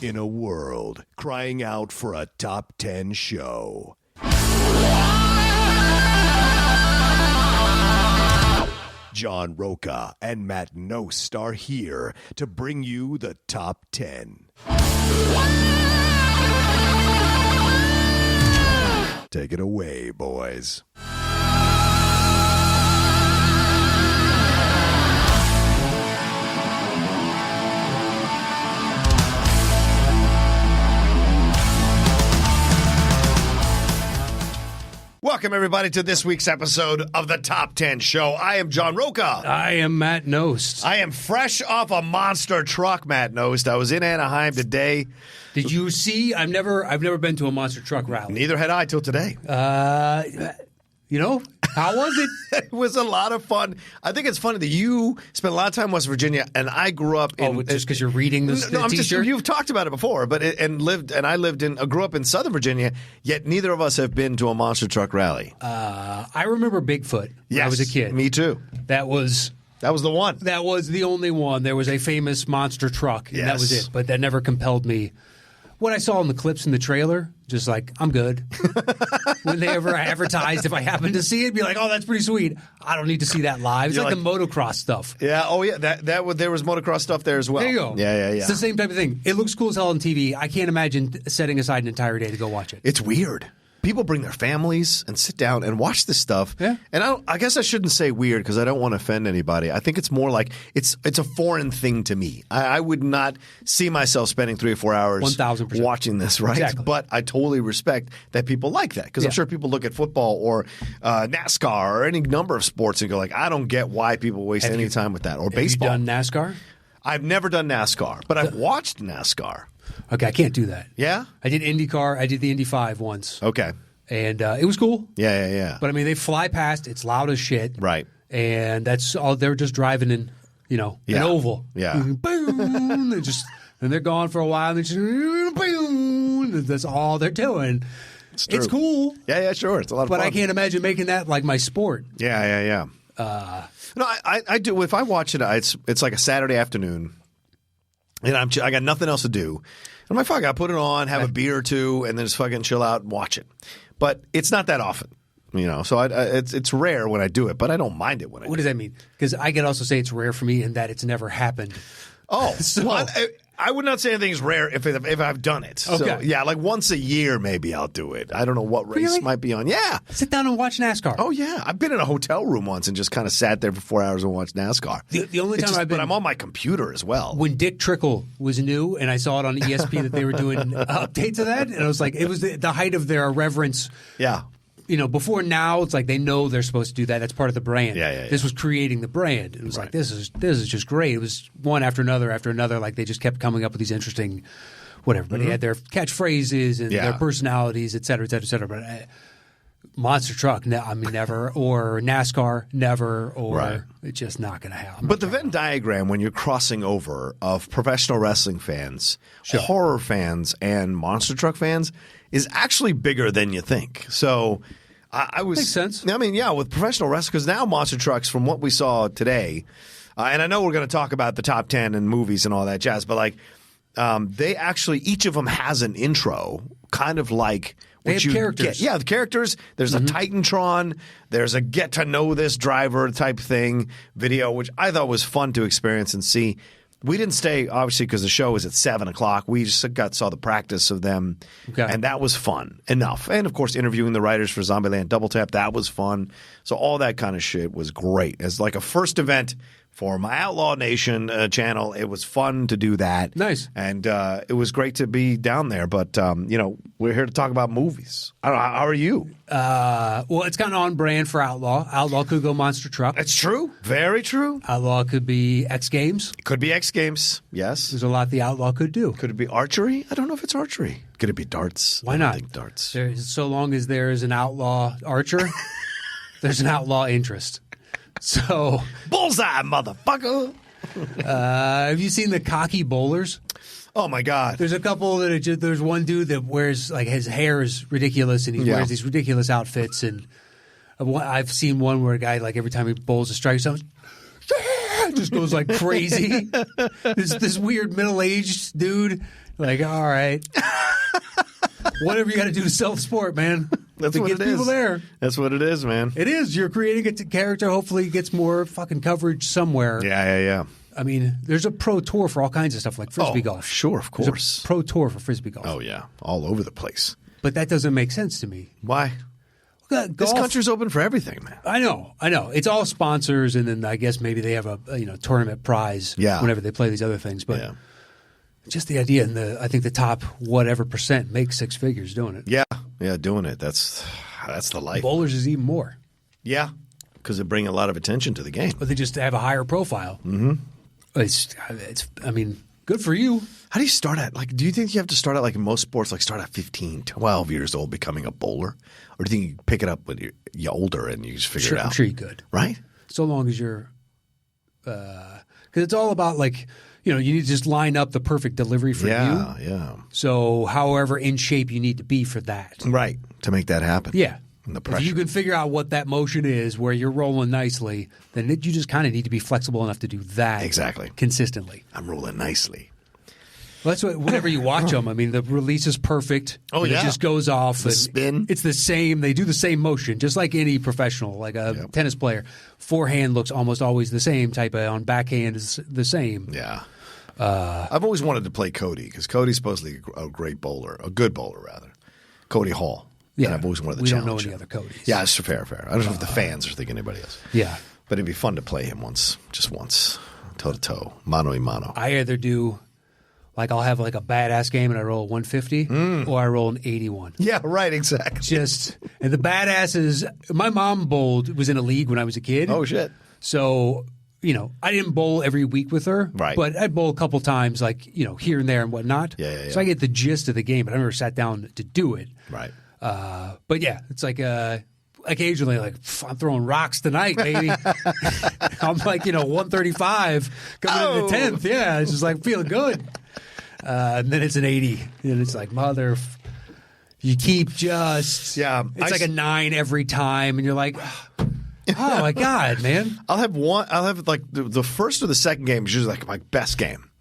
in a world crying out for a top 10 show. John Rocha and Matt Knost are here to bring you the top 10. Take it away, boys. Welcome, everybody, to this week's episode of the Top 10 Show. I am John Rocha. I am Matt Knost. I am fresh off a monster truck, Matt Knost. I was in Anaheim today. Did you see? I've never been to a monster truck rally. Neither had I till today. How was it? It was a lot of fun. I think it's funny that you spent a lot of time in West Virginia, and I grew up in. Oh, just because you're reading this T-shirt? You've talked about it before, but I grew up in Southern Virginia. Yet neither of us have been to a monster truck rally. I remember Bigfoot when I was a kid. Me too. That was the one. That was the only one. There was a famous monster truck, and that was it. But that never compelled me. What I saw in the clips in the trailer, just like, I'm good. When they ever advertised, if I happened to see it, be like, oh, that's pretty sweet. I don't need to see that live. It's like the motocross stuff. Yeah, oh yeah, there was motocross stuff there as well. There you go. Yeah. It's the same type of thing. It looks cool as hell on TV. I can't imagine setting aside an entire day to go watch it. It's weird. People bring their families and sit down and watch this stuff. Yeah. And I guess I shouldn't say weird because I don't want to offend anybody. I think it's more like it's a foreign thing to me. I would not see myself spending 3 or 4 hours 1,000% watching this, right? Exactly. But I totally respect that people like that because I'm sure people look at football or NASCAR or any number of sports and go like, I don't get why people waste any time with that. Or baseball. Have you done NASCAR? I've never done NASCAR, but I've watched NASCAR. Okay, I can't do that. Yeah? I did IndyCar. I did the Indy 5 once. Okay. And it was cool. Yeah. But, I mean, they fly past. It's loud as shit. Right. And that's all. They're just driving in, an oval. Yeah. Boom. And they're gone for a while. And they just, boom. That's all they're doing. It's cool. Yeah, sure. It's a lot of fun. But I can't imagine making that like my sport. Yeah. No, I do. If I watch it, it's like a Saturday afternoon, and I got nothing else to do. I'm like, fuck, I put it on, have a beer or two, and then just fucking chill out and watch it. But it's not that often, So it's rare when I do it, but I don't mind it when I do it. What does that mean? Because I can also say it's rare for me in that it's never happened. Oh, so well, I would not say anything's rare if I've done it. Okay. So, yeah, like once a year maybe I'll do it. I don't know what race might be on. Yeah. Sit down and watch NASCAR. Oh, yeah. I've been in a hotel room once and just kind of sat there for 4 hours and watched NASCAR. The only time I've been... But I'm on my computer as well. When Dick Trickle was new and I saw it on ESP that they were doing updates of that, and I was like, it was the height of their irreverence. Yeah. Before now, it's like they know they're supposed to do that. That's part of the brand. Yeah. This was creating the brand. It was like, this is just great. It was one after another. Like they just kept coming up with these interesting whatever. But they had their catchphrases and their personalities, et cetera, et cetera, et cetera. But monster truck, never. Or NASCAR, never. Or it's just not going to happen. But the Venn diagram when you're crossing over of professional wrestling fans, horror fans, and monster truck fans is actually bigger than you think. So I was makes sense. I mean, yeah, with professional wrestling, because now monster trucks, from what we saw today, and I know we're going to talk about the top 10 and movies and all that jazz, but like they actually each of them has an intro, kind of like. They have characters. The characters. There's a Titantron. There's a get to know this driver type thing video, which I thought was fun to experience and see. We didn't stay, obviously, because the show was at 7 o'clock. We just saw the practice of them, and that was fun enough. And, of course, interviewing the writers for Zombieland Double Tap, that was fun. So all that kind of shit was great. As like a first event for my Outlaw Nation channel, it was fun to do that. Nice. And it was great to be down there. But, we're here to talk about movies. I don't know, how are you? Well, it's kind of on brand for Outlaw. Outlaw could go monster truck. That's true. Very true. Outlaw could be X Games. It could be X Games, yes. There's a lot the Outlaw could do. Could it be archery? I don't know if it's archery. Could it be darts? Why not? I think darts. So long as there is an outlaw archer, there's an outlaw interest. So bullseye, motherfucker. Have you seen the cocky bowlers? Oh my God! There's a couple that are just, there's one dude that wears like his hair is ridiculous and he wears these ridiculous outfits, and I've seen one where a guy like every time he bowls a strike, someone, just goes like crazy. This weird middle-aged dude, like, all right, whatever you got to do to sell the sport, man. That's what it is. People there. That's what it is, man. It is. You're creating a character. Hopefully, it gets more fucking coverage somewhere. Yeah. I mean, there's a pro tour for all kinds of stuff like frisbee golf. Sure, of course. There's a pro tour for frisbee golf. Oh yeah, all over the place. But that doesn't make sense to me. Why? Golf, this country's open for everything, man. I know. It's all sponsors, and then I guess maybe they have a tournament prize whenever they play these other things. But just the idea, and I think the top whatever percent makes six figures doing it. Yeah, doing it. That's the life. Bowlers is even more. Yeah, because they bring a lot of attention to the game. But they just have a higher profile. Mm-hmm. It's. I mean, good for you. How do you start at, like, do you think you have to start at, like in most sports, like start at 15, 12 years old becoming a bowler? Or do you think you pick it up when you're older and you just figure it out? I'm sure you could. Right? So long as you're because it's all about, like, you need to just line up the perfect delivery for you. Yeah. So however in shape you need to be for that. Right, to make that happen. Yeah. And the pressure. If you can figure out what that motion is where you're rolling nicely, then you just kind of need to be flexible enough to do that consistently. I'm rolling nicely. Well, that's what, whenever you watch them, I mean, the release is perfect. Oh, yeah. It just goes off. The spin. It's the same. They do the same motion, just like any professional, like a tennis player. Forehand looks almost always the same type of, on backhand is the same. Yeah. I've always wanted to play Cody because Cody's supposedly a great bowler, a good bowler, rather. Cody Hall. Yeah. And I've always wanted to We challenge don't know him. any other Codys. Yeah, it's fair. I don't know if the fans are thinking anybody else. Yeah. But it'd be fun to play him just once, toe-to-toe, mano-a-mano. I either do, like, I'll have like a badass game and I roll a 150 or I roll an 81. Yeah, right, exactly. And the badass is, my mom was in a league when I was a kid. Oh, shit. So, I didn't bowl every week with her. Right. But I'd bowl a couple times, like, here and there and whatnot. Yeah. So I get the gist of the game, but I never sat down to do it. Right. But yeah, it's like occasionally, like, I'm throwing rocks tonight, baby. I'm like, 135 coming into 10th. Yeah, it's just like feeling good. And then it's an 80. And it's like, you keep just. Yeah. It's like a 9 every time. And you're like, oh my God, man. I'll have like the first or the second game is usually like my best game.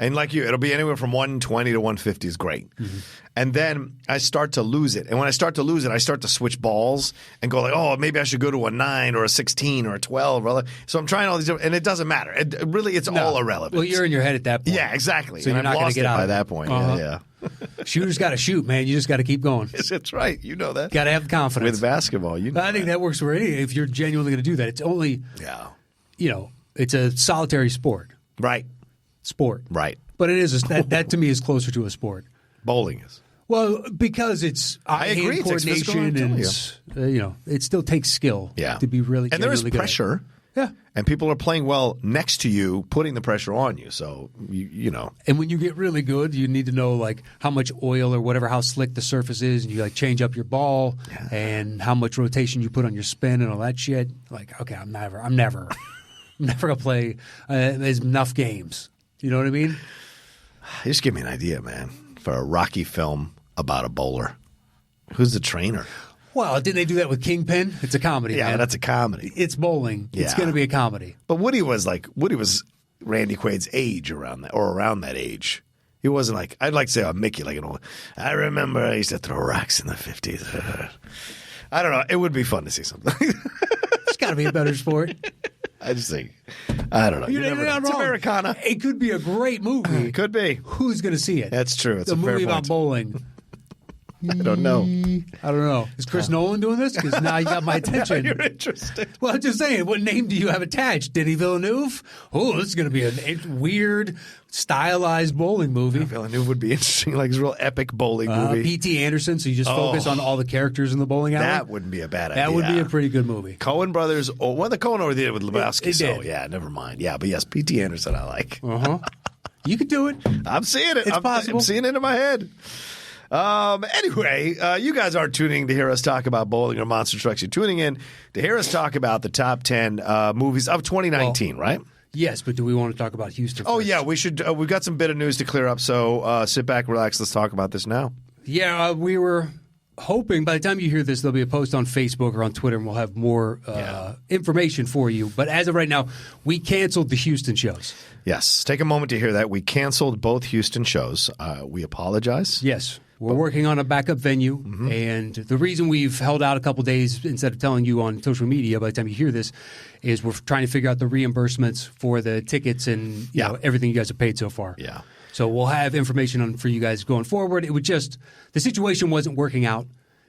And like you, it'll be anywhere from 120 to 150 is great. Mm-hmm. And then I start to lose it. And when I start to lose it, I start to switch balls and go like, oh, maybe I should go to a 9 or a 16 or a 12. So I'm trying all these different, and it doesn't matter. It's all irrelevant. Well, you're in your head at that point. Yeah, exactly. So you're not going to get out by that point. Uh-huh. Yeah. Shooters got to shoot, man. You just got to keep going. That's right. You know that. Got to have confidence. With basketball, I think that works for any. If you're genuinely going to do that, it's only, it's a solitary sport. Right. Sport. Right. But it is that to me is closer to a sport. Bowling is. Well, because it's hand coordination and it still takes skill. Yeah. To be really and there is pressure. Yeah. And people are playing well next to you, putting the pressure on you. So you know. And when you get really good, you need to know like how much oil or whatever, how slick the surface is, and you like change up your ball and how much rotation you put on your spin and all that shit. Like, okay, I'm never gonna play enough games. You know what I mean? Just give me an idea, man, for a Rocky film about a bowler. Who's the trainer? Well, didn't they do that with Kingpin? It's a comedy. Yeah, man. that's a comedy. It's bowling. Yeah. It's going to be a comedy. But Woody was Randy Quaid's age around that age. He wasn't like, I'd like to say, Mickey, like, I remember I used to throw rocks in the 50s. I don't know. It would be fun to see something. It's got to be a better sport. I just think, I don't know. You never know. It's Americana. It could be a great movie. It could be. Who's going to see it? That's true. It's a fair movie point. about bowling. I don't know. I don't know. Is Chris Nolan doing this? Because now you got my attention. You're interested. Well, I'm just saying, what name do you have attached? Denis Villeneuve? Oh, this is going to be a weird, stylized bowling movie. Villeneuve would be interesting, like his real epic bowling movie. P.T. Anderson, so you just focus on all the characters in the bowling alley? That wouldn't be a bad idea. That would be a pretty good movie. Coen Brothers, the Coen over there with Lebowski. Did. Yeah, never mind. Yeah, but yes, P.T. Anderson I like. Uh-huh. You could do it. I'm seeing it. It's possible. I'm seeing it in my head. Anyway, you guys aren't tuning to hear us talk about bowling or monster trucks. You're tuning in to hear us talk about the top 10 movies of 2019, right? Yes, but do we want to talk about Houston first? Oh, yeah, we should. We've got some bit of news to clear up, so sit back, relax. Let's talk about this now. Yeah, we were hoping by the time you hear this, there'll be a post on Facebook or on Twitter, and we'll have more information for you. But as of right now, we canceled the Houston shows. Yes. Take a moment to hear that. We canceled both Houston shows. We apologize. Yes. We're working on a backup venue, and the reason we've held out a couple days instead of telling you on social media by the time you hear this is we're trying to figure out the reimbursements for the tickets and you know, everything you guys have paid so far. Yeah. So we'll have information for you guys going forward. It would just – the situation wasn't working out,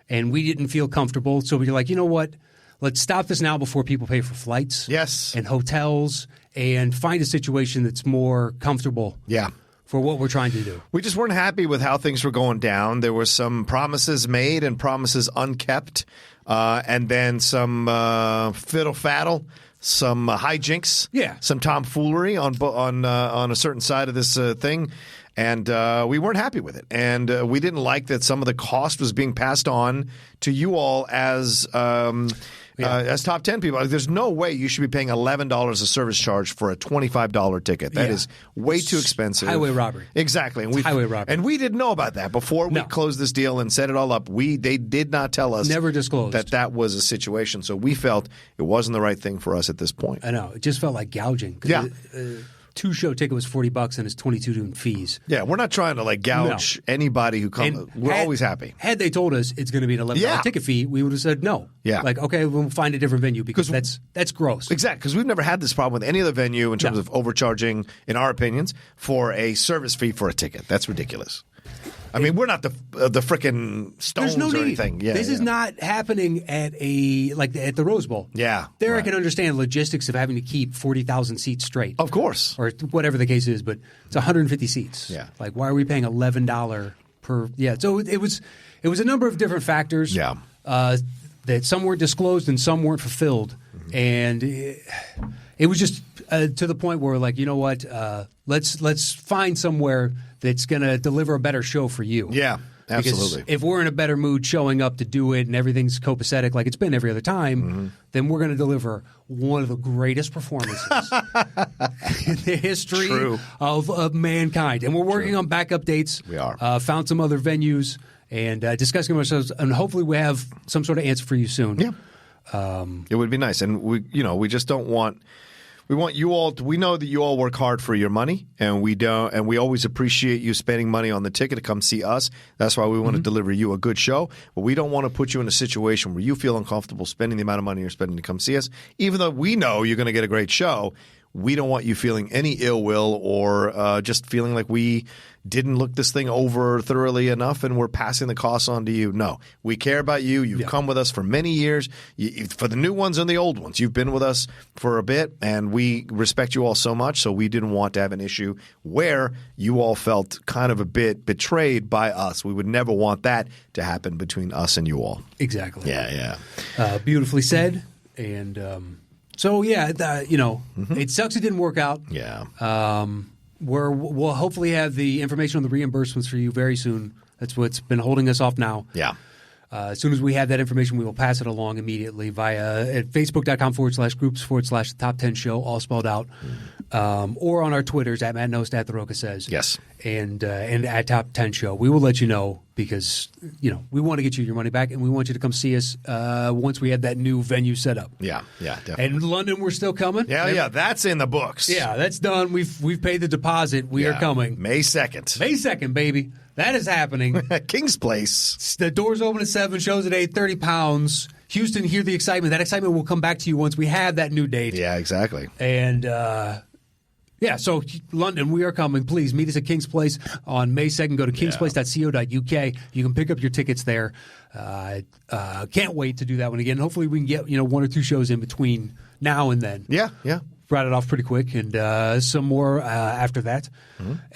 and we didn't feel comfortable. So we were like, you know what? Let's stop this now before people pay for flights and hotels and find a situation that's more comfortable. Yeah. For what we're trying to do. We just weren't happy with how things were going down. There were some promises made and promises unkept, and then some fiddle-faddle, some hijinks, some tomfoolery on a certain side of this thing, and we weren't happy with it. And we didn't like that some of the cost was being passed on to you all as top 10 people. There's no way you should be paying $11 a service charge for a $25 ticket. That is way too expensive. Highway robbery. Exactly. And highway robbery. And we didn't know about that before we closed this deal and set it all up. They did not tell us. Never disclosed. That was a situation. So we felt it wasn't the right thing for us at this point. I know. It just felt like gouging. Yeah. Two-show ticket was $40 and it's $22 in fees. Yeah, we're not trying to gouge anybody who comes. We're always happy. Had they told us it's going to be an $11 ticket fee, we would have said no. Yeah, okay, we'll find a different venue because that's gross. Exactly, because we've never had this problem with any other venue in terms of overcharging, in our opinions, for a service fee for a ticket. That's ridiculous. I mean, we're not the frickin' Stones or anything. Yeah, this is not happening at at the Rose Bowl. Yeah, there I can understand logistics of having to keep 40,000 seats straight. Of course, or whatever the case is, but it's 150 seats. Yeah, like why are we paying $11 per? Yeah, so it was a number of different factors. Yeah, that some weren't disclosed and some weren't fulfilled, and it was just to the point where we're like, you know what, let's find somewhere that's going to deliver a better show for you. Yeah, absolutely. Because if we're in a better mood showing up to do it and everything's copacetic like it's been every other time, then we're going to deliver one of the greatest performances in the history of mankind. And we're working on backup dates. We are. Found some other venues and discussing ourselves, and hopefully we have some sort of answer for you soon. Yeah. It would be nice. And we just don't want – we want you all – we know that you all work hard for your money, and we always appreciate you spending money on the ticket to come see us. That's why we want to deliver you a good show. But we don't want to put you in a situation where you feel uncomfortable spending the amount of money you're spending to come see us. Even though we know you're going to get a great show, we don't want you feeling any ill will or just feeling like we didn't look this thing over thoroughly enough and we're passing the costs on to you. No, we care about you. You've come with us for many years. For the new ones and the old ones, you've been with us for a bit, and we respect you all so much, so we didn't want to have an issue where you all felt kind of a bit betrayed by us. We would never want that to happen between us and you all. Exactly. Yeah. Beautifully said. And so, it sucks it didn't work out. Yeah. We'll hopefully have the information on the reimbursements for you very soon. That's what's been holding us off now. Yeah. As soon as we have that information, we will pass it along immediately via at facebook.com/groups/the Top 10 Show, all spelled out, or on our Twitters at Matt Knost, at The Rocha Says. Yes. And at Top 10 Show. We will let you know because, we want to get you your money back, and we want you to come see us once we have that new venue set up. Yeah, definitely. And London, we're still coming. Yeah, that's in the books. Yeah, that's done. We've paid the deposit. We are coming. May 2nd. May 2nd, baby. That is happening. King's Place. The doors open at 7, shows at 8, 30 pounds. Houston, hear the excitement. That excitement will come back to you once we have that new date. Yeah, exactly. And, so London, we are coming. Please meet us at King's Place on May 2nd. Go to kingsplace.co.uk. You can pick up your tickets there. Can't wait to do that one again. Hopefully we can get, 1 or 2 shows in between now and then. Yeah. Brought it off pretty quick, and some more after that.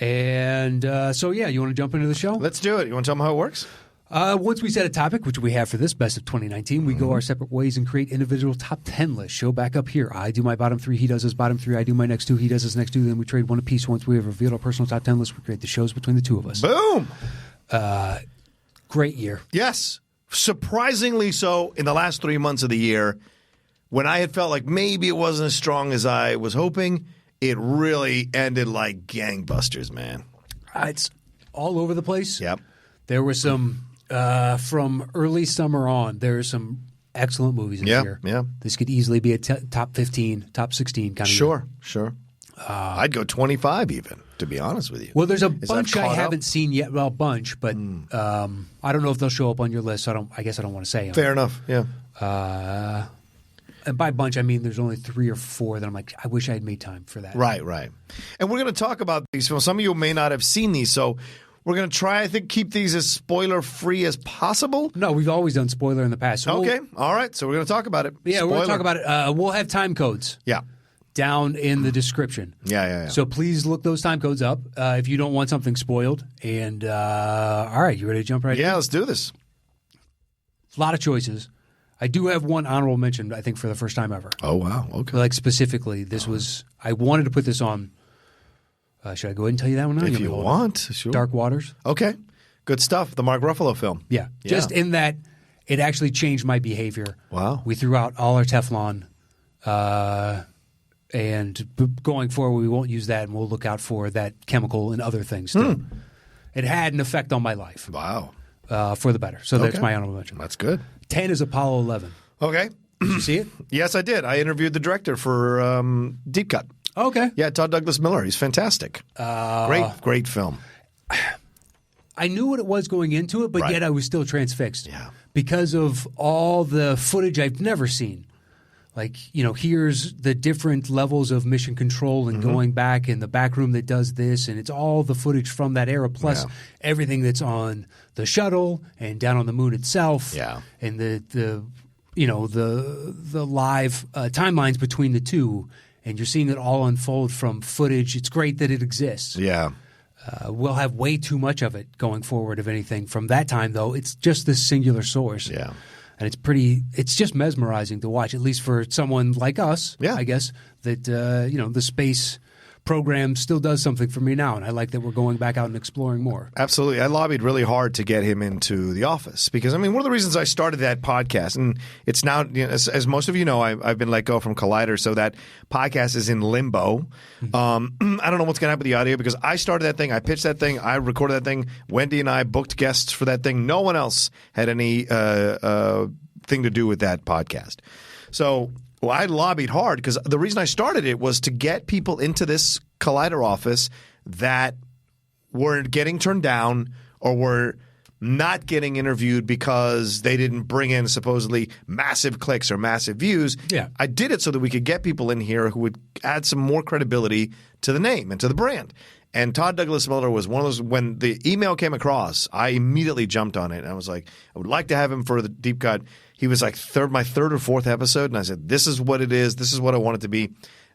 And you want to jump into the show? Let's do it. You want to tell them how it works? Once we set a topic, which we have for this Best of 2019, we go our separate ways and create individual top 10 lists. Show back up here. I do my bottom 3, he does his bottom 3, I do my next 2, he does his next 2, then we trade one apiece. Once we have revealed our personal top 10 list, we create the shows between the two of us. Boom! Great year. Yes. Surprisingly so in the last 3 months of the year. When I had felt like maybe it wasn't as strong as I was hoping, it really ended like gangbusters, man. It's all over the place. Yep. There were some From early summer on, there are some excellent movies in here. Yeah. This could easily be a top 15, top 16 kind of year. Sure. I'd go 25 even, to be honest with you. Well, there's a bunch I haven't seen yet. Well, a bunch, but I don't know if they'll show up on your list. So I guess I don't want to say them. Fair enough, yeah. And by bunch, I mean there's only 3 or 4 that I'm like, I wish I had made time for that. Right. And we're going to talk about these films. Some of you may not have seen these, so we're going to try, I think, keep these as spoiler-free as possible. No, we've always done spoiler in the past. So okay, all right. So we're going to talk about it. Yeah, spoiler. we're going to talk about it. We'll have time codes. Yeah. Down in the description. Yeah. So please look those time codes up if you don't want something spoiled. And all right, you ready to jump right in? Yeah, let's do this. A lot of choices. I do have one honorable mention, I think, for the first time ever. Oh, wow. Okay. Like specifically, this was – I wanted to put this on should I go ahead and tell you that one now? If you want, sure. Dark Waters. Okay. Good stuff. The Mark Ruffalo film. Yeah. Just in that it actually changed my behavior. Wow. We threw out all our Teflon and going forward, we won't use that, and we'll look out for that chemical and other things too. It had an effect on my life. Wow. For the better. So that's my honorable mention. That's good. 10 is Apollo 11. Okay. Did you see it? Yes, I did. I interviewed the director for Deep Cut. Okay. Yeah, Todd Douglas Miller. He's fantastic. Great film. I knew what it was going into it, but yet I was still transfixed. Yeah. Because of all the footage I've never seen. Like, here's the different levels of mission control and going back in the back room that does this, and it's all the footage from that era, plus everything that's on the shuttle and down on the moon itself. Yeah. And the live timelines between the two, and you're seeing it all unfold from footage. It's great that it exists. Yeah. We'll have way too much of it going forward, if anything. From that time, though, it's just this singular source. Yeah. And it's just mesmerizing to watch, at least for someone like us, I guess, that, the space program still does something for me now. And I like that we're going back out and exploring more. Absolutely. I lobbied really hard to get him into The Office because, one of the reasons I started that podcast, and it's now, as most of you know, I've been let go from Collider, so that podcast is in limbo. I don't know what's going to happen with the audio because I started that thing, I pitched that thing, I recorded that thing. Wendy and I booked guests for that thing. No one else had any thing to do with that podcast. So I lobbied hard because the reason I started it was to get people into this Collider office that were getting turned down or were not getting interviewed because they didn't bring in supposedly massive clicks or massive views. Yeah. I did it so that we could get people in here who would add some more credibility to the name and to the brand. And Todd Douglas Miller was one of those. When the email came across, I immediately jumped on it. And I was like, I would like to have him for the Deep Cut. He was like my third or fourth episode. And I said, this is what it is. This is what I want it to be.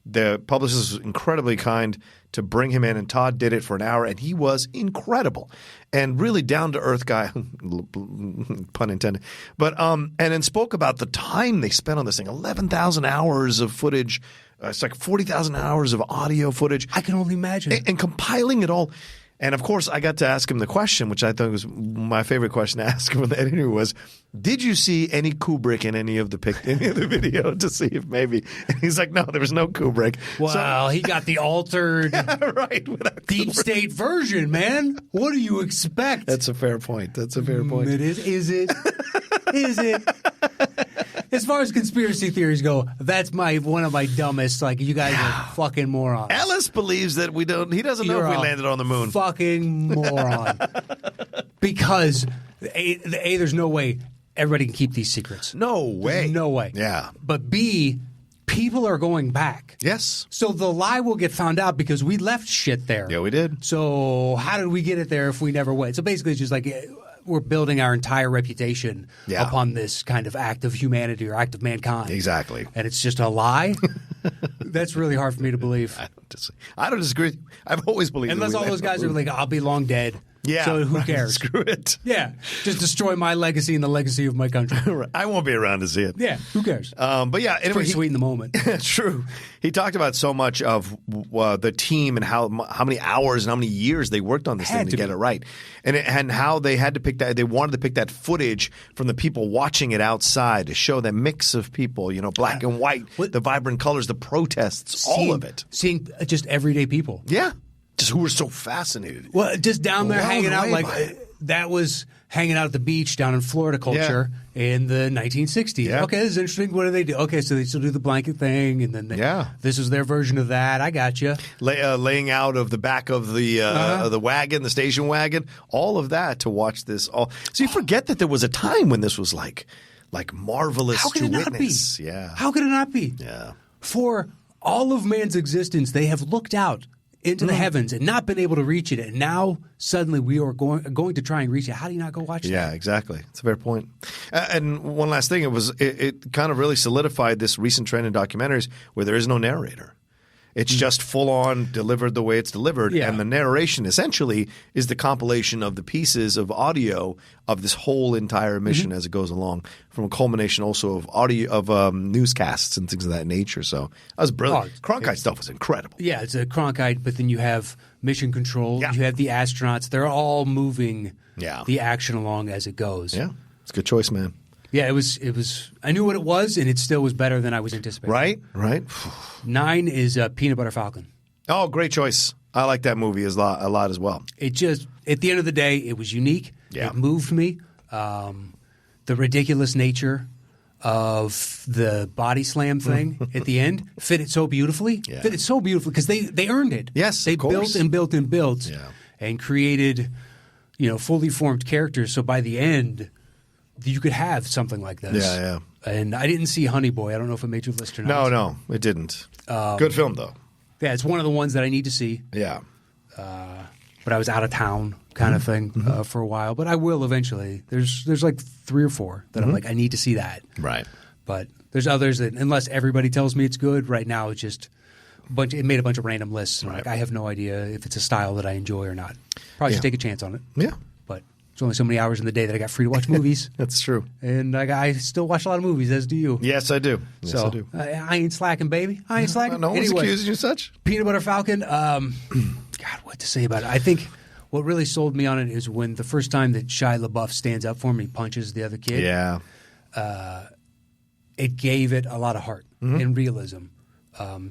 The publicist was incredibly kind to bring him in. And Todd did it for an hour. And he was incredible and really down-to-earth guy, pun intended. But and then spoke about the time they spent on this thing, 11,000 hours of footage. It's like 40,000 hours of audio footage. I can only imagine. And compiling it all. And, of course, I got to ask him the question, which I thought was my favorite question to ask him in that interview was, did you see any Kubrick in any of the video to see if maybe – and he's like, no, there was no Kubrick. Well, he got the altered deep state version, man. What do you expect? That's a fair point. It is. Is it? Is it? As far as conspiracy theories go, that's one of my dumbest. Like, you guys are fucking morons. Ellis believes that we don't. He doesn't know if we landed on the moon. Fucking moron. Because there's no way everybody can keep these secrets. No way. There's no way. Yeah. But B, people are going back. Yes. So the lie will get found out because we left shit there. Yeah, we did. So how did we get it there if we never went? So basically, it's just like we're building our entire reputation upon this kind of act of humanity or act of mankind. Exactly. And it's just a lie? That's really hard for me to believe. I don't disagree. I've always believed Unless all those guys are like, I'll be long dead. Yeah. So who cares? Screw it. Yeah. Just destroy my legacy and the legacy of my country. I won't be around to see it. Yeah. Who cares? But yeah, anyway, pretty sweet in the moment. True. He talked about so much of the team and how many hours and how many years they worked on this thing to get it right, and how they had to pick that. They wanted to pick that footage from the people watching it outside to show that mix of people, black and white, the vibrant colors, the protests, all of it. Seeing just everyday people. Yeah. Just who were so fascinated. Well, just down there hanging out like that was hanging out at the beach down in Florida culture in the 1960s. Yeah. Okay, this is interesting. What do they do? Okay, so they still do the blanket thing, and then this is their version of that. I got you. Laying out of the back of the wagon, the station wagon, all of that to watch this. So you forget that there was a time when this was like marvelous How could it not be? Yeah. How could it not be? Yeah. For all of man's existence, they have looked out into the heavens and not been able to reach it. And now suddenly we are going to try and reach it. How do you not go watch that? Yeah, exactly. It's a fair point. And one last thing, it kind of really solidified this recent trend in documentaries where there is no narrator. It's just full on delivered the way it's delivered, and the narration essentially is the compilation of the pieces of audio of this whole entire mission as it goes along, from a culmination also of audio of newscasts and things of that nature. So that was brilliant. Cronkite stuff was incredible. Yeah, it's a Cronkite, but then you have mission control. You have the astronauts. They're all moving the action along as it goes. Yeah, it's a good choice, man. Yeah, it was. I knew what it was, and it still was better than I was anticipating. Right. 9 is Peanut Butter Falcon. Oh, great choice. I like that movie a lot as well. It just, at the end of the day, it was unique. Yeah. It moved me. The ridiculous nature of the body slam thing at the end fit it so beautifully. Yeah. Fit it so beautifully because they earned it. Yes, they of course. built and created, fully formed characters. So by the end, you could have something like this. Yeah. And I didn't see Honey Boy. I don't know if it made your list or not. No, it didn't. Good film, though. Yeah, it's one of the ones that I need to see. Yeah. But I was out of town kind of thing for a while. But I will eventually. There's like 3 or 4 that I'm like, I need to see that. Right. But there's others that, unless everybody tells me it's good, right now it's just it made a bunch of random lists. Right. Like, I have no idea if it's a style that I enjoy or not. Probably should take a chance on it. Yeah. But there's only so many hours in the day that I got free to watch movies. That's true. And I still watch a lot of movies, as do you. Yes, I do. I do. I ain't slacking, baby. I ain't slacking. No one's accusing you of such. Peanut Butter Falcon. God, what to say about it? I think what really sold me on it is when the first time that Shia LaBeouf stands up for him, he punches the other kid. Yeah. It gave it a lot of heart and realism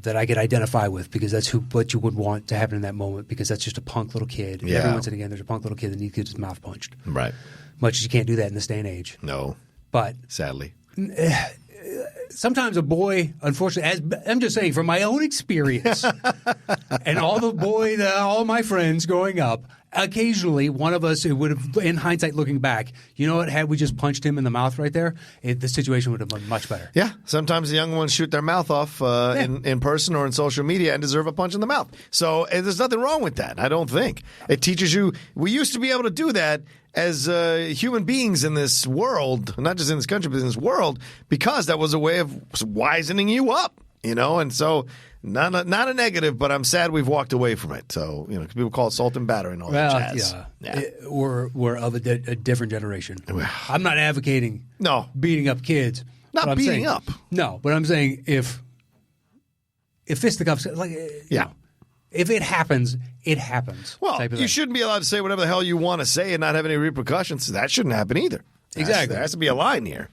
that I could identify with, because that's what you would want to happen in that moment, because that's just a punk little kid. Yeah. Every once and again, there's a punk little kid that needs to get his mouth punched. Right. Much as you can't do that in this day and age. No. But sadly. Sometimes a boy, unfortunately, I'm just saying from my own experience, and all my friends growing up, occasionally one of us, it would have, in hindsight looking back, you know what, had we just punched him in the mouth right there, the situation would have been much better. Yeah, sometimes the young ones shoot their mouth off in person or in social media and deserve a punch in the mouth. So there's nothing wrong with that, I don't think. It teaches you, we used to be able to do that as human beings in this world, not just in this country, but in this world, because that was a way of wisening you up, and so not a negative, but I'm sad we've walked away from it. So, people call it salt and batter and all that jazz. Yeah. We're of a different generation. I'm not advocating beating up kids. Not beating up. No, but I'm saying if fisticuffs, if it happens, it happens. Well, you shouldn't be allowed to say whatever the hell you want to say and not have any repercussions. That shouldn't happen either. Exactly. There has to be a line here.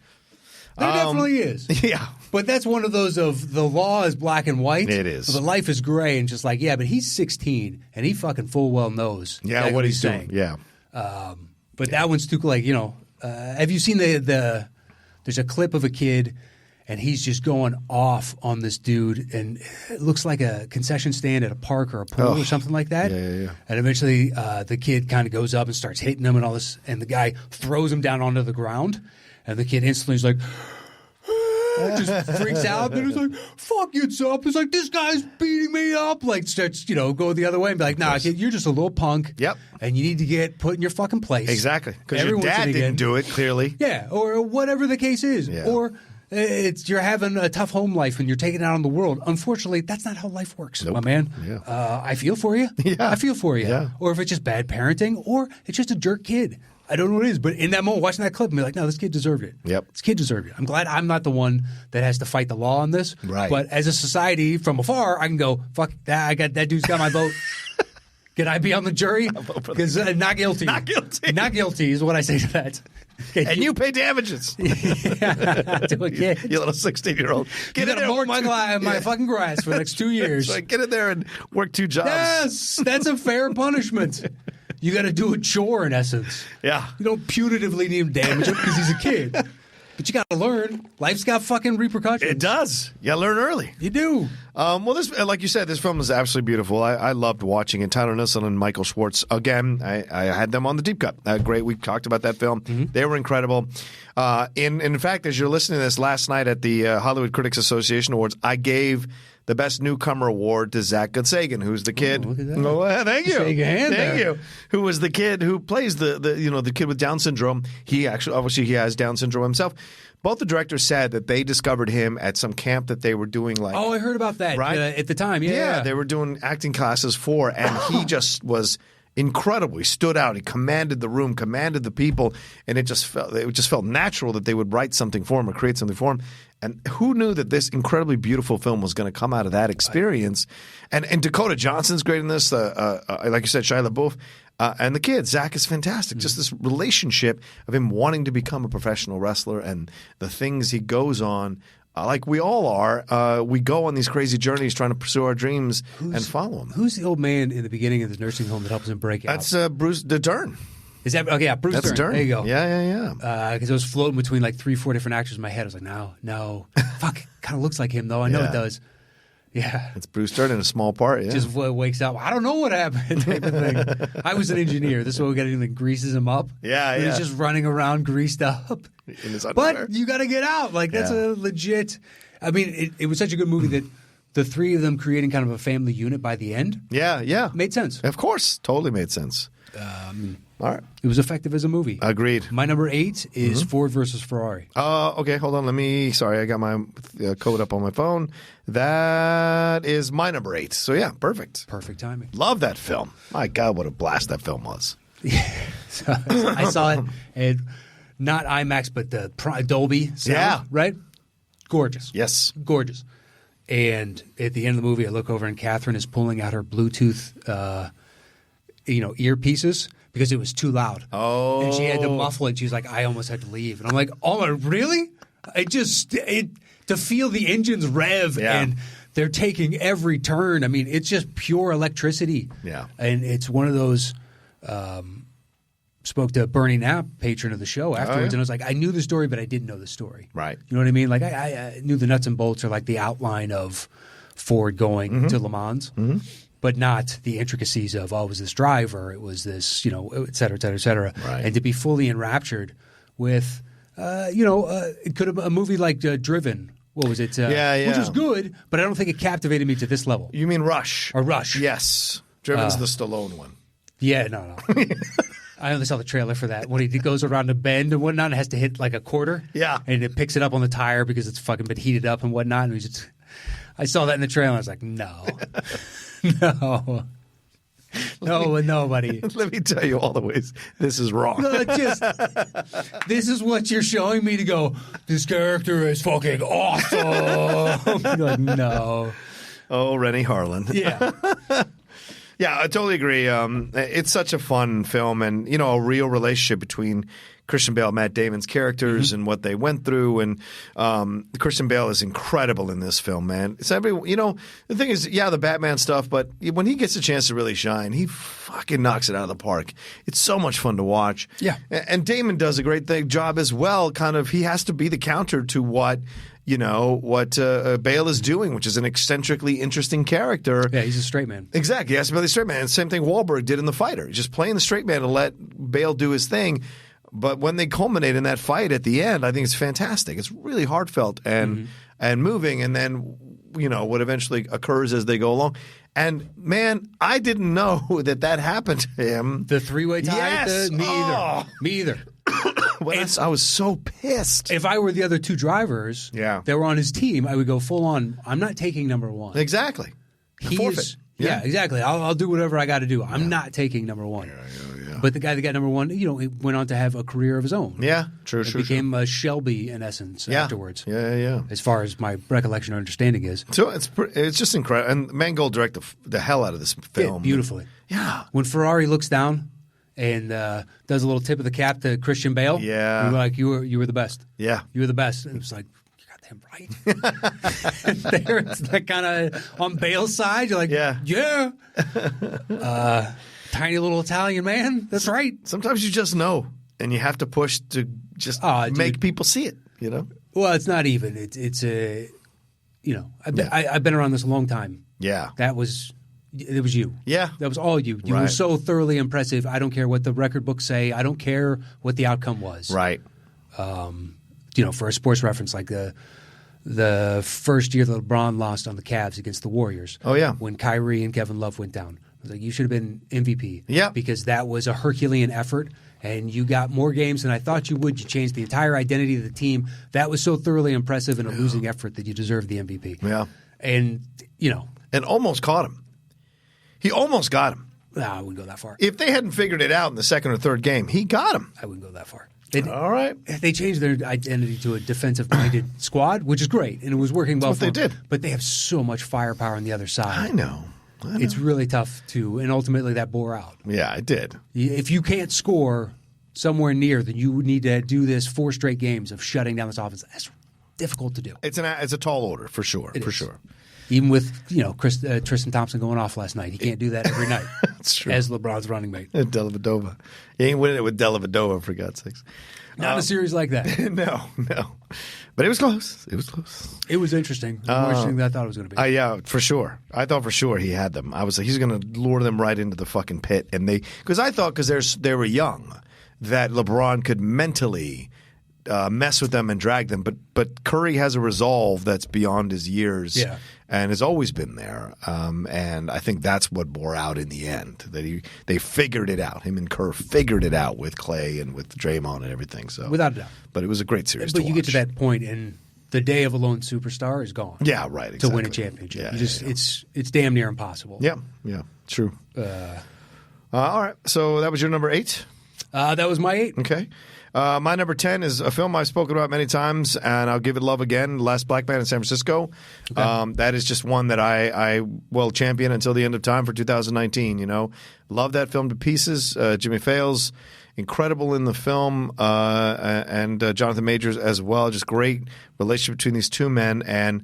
There definitely is. Yeah. But that's one of those of the law is black and white. It is. But life is gray, and just like, but he's 16 and he fucking full well knows what he's saying. Doing. Yeah. But that one's too, have you seen there's a clip of a kid and he's just going off on this dude, and it looks like a concession stand at a park or a pool or something like that. Yeah. And eventually the kid kind of goes up and starts hitting him and all this, and the guy throws him down onto the ground, and the kid instantly is like, just freaks out, and he's like, fuck you, up. He's like, this guy's beating me up. Like, starts, go the other way and be like, nah, kid, you're just a little punk. Yep. And you need to get put in your fucking place. Exactly. Because your dad didn't do it, clearly. Yeah, or whatever the case is. Yeah. Or you're having a tough home life and you're taking it out on the world. Unfortunately, that's not how life works, my man. Yeah. I feel for you. Yeah. I feel for you. Yeah. Or if it's just bad parenting, or it's just a jerk kid. I don't know what it is, but in that moment, watching that clip, I'm like, no, this kid deserved it. Yep. This kid deserved it. I'm glad I'm not the one that has to fight the law on this. Right. But as a society, from afar, I can go, fuck, that dude's got my vote. Can I be on the jury? Because not guilty. Not guilty. Not guilty is what I say to that. And you pay damages. To a kid. You little 16-year-old. Get in there, mow my fucking grass for the next 2 years. So get in there and work 2 jobs. Yes, that's a fair punishment. You got to do a chore in essence. Yeah. You don't punitively need him damage him because he's a kid. But you got to learn. Life's got fucking repercussions. It does. You got to learn early. You do. Well, this, like you said, this film is absolutely beautiful. I loved watching it. Tyler Nissen and Michael Schwartz. Again, I had them on the Deep Cut. Great. We talked about that film. Mm-hmm. They were incredible. In fact, as you're listening to this, last night at the Hollywood Critics Association Awards, I gave the Best Newcomer Award to Zach Goodsagan, who's the kid. Look at that. Thank you. Shake your hand Thank there. you. Who was the kid who plays the kid with Down syndrome. He actually, obviously, he has Down syndrome himself. Both the directors said that they discovered him at some camp that they were doing. Oh, I heard about that. Right? At the time. Yeah. They were doing acting classes for, and he just was incredible. He stood out. He commanded the room, commanded the people, and it just felt natural that they would write something for him or create something for him. And who knew that this incredibly beautiful film was going to come out of that experience? And Dakota Johnson's great in this. Like you said, Shia LaBeouf. And the kid, Zach, is fantastic. Just this relationship of him wanting to become a professional wrestler and the things he goes on. Like we all are, we go on these crazy journeys trying to pursue our dreams and follow them. Who's the old man in the beginning of the nursing home that helps him break out? That's Bruce Dern. Is that okay? Yeah, Bruce Dern. There you go. Yeah. Because I was floating between like 3-4 different actors in my head. I was like, no. Fuck, kind of looks like him though. I know it does. Yeah. It's Bruce Dern in a small part, yeah. Just wakes up. I don't know what happened type of thing. I was an engineer. This is what we got to do that greases him up. Yeah. He's just running around greased up. In his underwear. But you got to get out. Like, that's a legit. I mean, it was such a good movie that the three of them creating kind of a family unit by the end. Yeah. Made sense. Of course. Totally made sense. All right. It was effective as a movie. Agreed. My number 8 is Ford versus Ferrari. Okay, hold on. Sorry, I got my code up on my phone. That is my number 8. So, yeah, perfect. Perfect timing. Love that film. My God, what a blast that film was. So, I saw it at not IMAX, but the Dolby sound. Yeah. Right? Gorgeous. Yes. Gorgeous. And at the end of the movie, I look over and Catherine is pulling out her Bluetooth earpieces because it was too loud. Oh. And she had to muffle it. She was like, I almost had to leave. And I'm like, oh, really? To feel the engines rev and they're taking every turn. I mean, it's just pure electricity. Yeah. And it's one of those spoke to Bernie Knapp, patron of the show, afterwards, and I was like, I knew the story, but I didn't know the story. Right. You know what I mean? Like, I knew the nuts and bolts or like the outline of Ford going to Le Mans. Mm-hmm. But not the intricacies of, it was this driver, it was this, et cetera, et cetera, et cetera. Right. And to be fully enraptured with, it could have a movie like Driven. What was it? Which was good, but I don't think it captivated me to this level. You mean Rush? Or Rush. Yes. Driven's the Stallone one. Yeah, no. I only saw the trailer for that. When he goes around a bend and whatnot, it has to hit like a quarter. Yeah. And it picks it up on the tire because it's fucking been heated up and whatnot. And I saw that in the trailer and I was like, no. No, nobody. Let me tell you all the ways this is wrong. This is what you're showing me to go, this character is fucking awesome. You're like, no. Oh, Rennie Harlan. Yeah. Yeah, I totally agree. It's such a fun film and, a real relationship between Christian Bale and Matt Damon's characters and what they went through. And Christian Bale is incredible in this film, man. It's the thing is, the Batman stuff, but when he gets a chance to really shine, he fucking knocks it out of the park. It's so much fun to watch. Yeah. And Damon does a great job as well. Kind of, he has to be the counter to what Bale is doing, which is an eccentrically interesting character. Yeah, he's a straight man. Exactly. He has to be the straight man. And same thing Wahlberg did in The Fighter. Just playing the straight man to let Bale do his thing. But when they culminate in that fight at the end, I think it's fantastic. It's really heartfelt and moving. And then, what eventually occurs as they go along. And, man, I didn't know that happened to him. The three-way tie? Yes. Me either. I was so pissed. If I were the other two drivers that were on his team, I would go full on, I'm not taking number one. Exactly. Forfeit. Yeah, exactly. I'll do whatever I got to do. I'm not taking number one. Yeah. But the guy that got number one, he went on to have a career of his own. Yeah, true. Became a Shelby in essence afterwards. Yeah. As far as my recollection or understanding is. So it's just incredible. And Mangold directed the hell out of this film. Beautifully. Yeah. When Ferrari looks down and does a little tip of the cap to Christian Bale. Yeah. You're like, you were the best. Yeah. You were the best. And it was like, you're goddamn right. And there it's like kind of on Bale's side. You're like, yeah. tiny little Italian man. That's right. Sometimes you just know, and you have to push to just make people see it, you know? Well, it's not even. It's a, you know, I've been around this a long time. Yeah. It was you. Yeah. That was all you. You were so thoroughly impressive. I don't care what the record books say. I don't care what the outcome was. Right. You know, for a sports reference, like the first year that LeBron lost on the Cavs against the Warriors. Oh, yeah. When Kyrie and Kevin Love went down. I was like, you should have been MVP. Yeah. Because that was a Herculean effort, and you got more games than I thought you would. You changed the entire identity of the team. That was so thoroughly impressive in a losing effort that you deserved the MVP. Yeah. And, you know. And almost caught him. He almost got him. No, I wouldn't go that far. If they hadn't figured it out in the second or third game, he got him. I wouldn't go that far. All right. They changed their identity to a defensive-minded squad, which is great, and it was working well for them. They did. But they have so much firepower on the other side. I know. It's really tough to, and ultimately that bore out. Yeah, it did. If you can't score somewhere near, then you need to do this 4 straight games of shutting down this offense. That's difficult to do. It's a tall order, for sure. Sure. Even with Tristan Thompson going off last night, he can't do that every night. That's true. As LeBron's running mate. Dellavedova. He ain't winning it with Dellavedova, for God's sakes. Not a series like that. No. But it was close. It was close. It was interesting. More interesting than I thought it was going to be. Yeah, for sure. I thought for sure he had them. I was like, he's going to lure them right into the fucking pit. And because I thought they were young, that LeBron could mentally mess with them and drag them. But Curry has a resolve that's beyond his years. Yeah. And has always been there, and I think that's what bore out in the end. That they figured it out. Him and Kerr figured it out with Clay and with Draymond and everything. So without a doubt, but it was a great series. But you get to that point, and the day of a lone superstar is gone. Yeah, right. Exactly. To win a championship, Yeah. It's damn near impossible. Yeah, true. All right, so that was your number 8. That was my 8. Okay. My number 10 is a film I've spoken about many times, and I'll give it love again, Last Black Man in San Francisco. Okay. That is just one that I will champion until the end of time for 2019, you know. Love that film to pieces. Jimmy Fails, incredible in the film, and Jonathan Majors as well. Just great relationship between these two men. And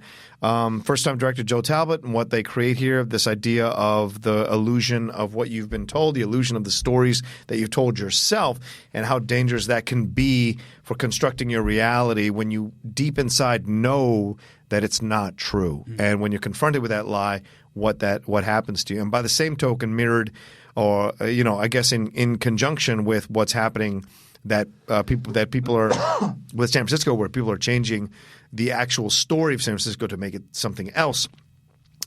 first-time director Joe Talbot and what they create here, this idea of the illusion of what you've been told, the illusion of the stories that you've told yourself, and how dangerous that can be for constructing your reality when you deep inside know that it's not true. Mm-hmm. And when you're confronted with that lie, what happens to you. And by the same token, mirrored, or I guess in conjunction with what's happening that people are with San Francisco, where people are changing the actual story of San Francisco to make it something else.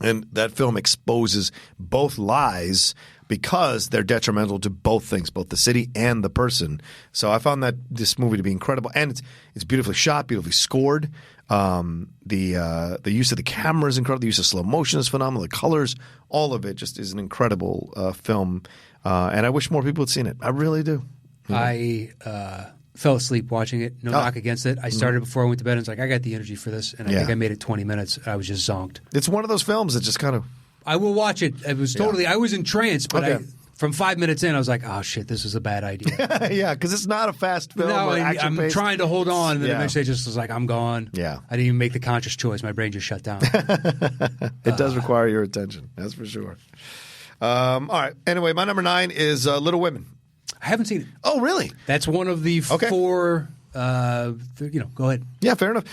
And that film exposes both lies because they're detrimental to both things, both the city and the person. So I found this movie to be incredible, and it's beautifully shot, beautifully scored. The use of the camera is incredible. The use of slow motion is phenomenal. The colors, all of it, just is an incredible film. And I wish more people had seen it. I really do. I fell asleep watching it. No knock against it. I started before I went to bed and was like, I got the energy for this. And I think I made it 20 minutes. I was just zonked. It's one of those films that just kind of... I will watch it. It was totally... I was entranced, but from 5 minutes in, I was like, oh, shit, this is a bad idea. Yeah, because it's not a fast film. No, I'm trying to hold on. And then eventually I just was like, I'm gone. Yeah. I didn't even make the conscious choice. My brain just shut down. It does require your attention. That's for sure. All right. Anyway, my number 9 is Little Women. I haven't seen it. Oh, really? That's one of the 4. Go ahead. Yeah, fair enough.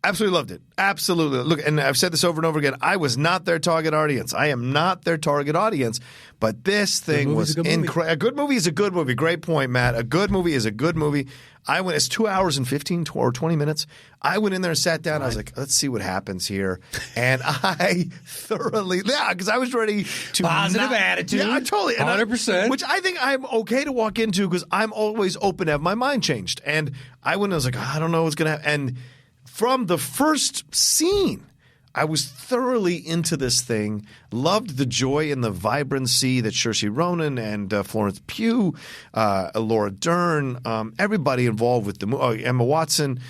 Absolutely loved it. Absolutely. Look, and I've said this over and over again. I was not their target audience. I am not their target audience. But this thing was incredible. A good movie is a good movie. Great point, Matt. A good movie is a good movie. It's 2 hours and 15 or 20 minutes. I went in there and sat down. I was like, let's see what happens here. And I thoroughly, because I was ready to. Positive attitude. Yeah, totally. 100%. Which I think I'm okay to walk into because I'm always open to have my mind changed. And I went and I was like, I don't know what's going to happen. And from the first scene, I was thoroughly into this thing, loved the joy and the vibrancy that Saoirse Ronan and Florence Pugh, Laura Dern, everybody involved with the movie, Emma Watson,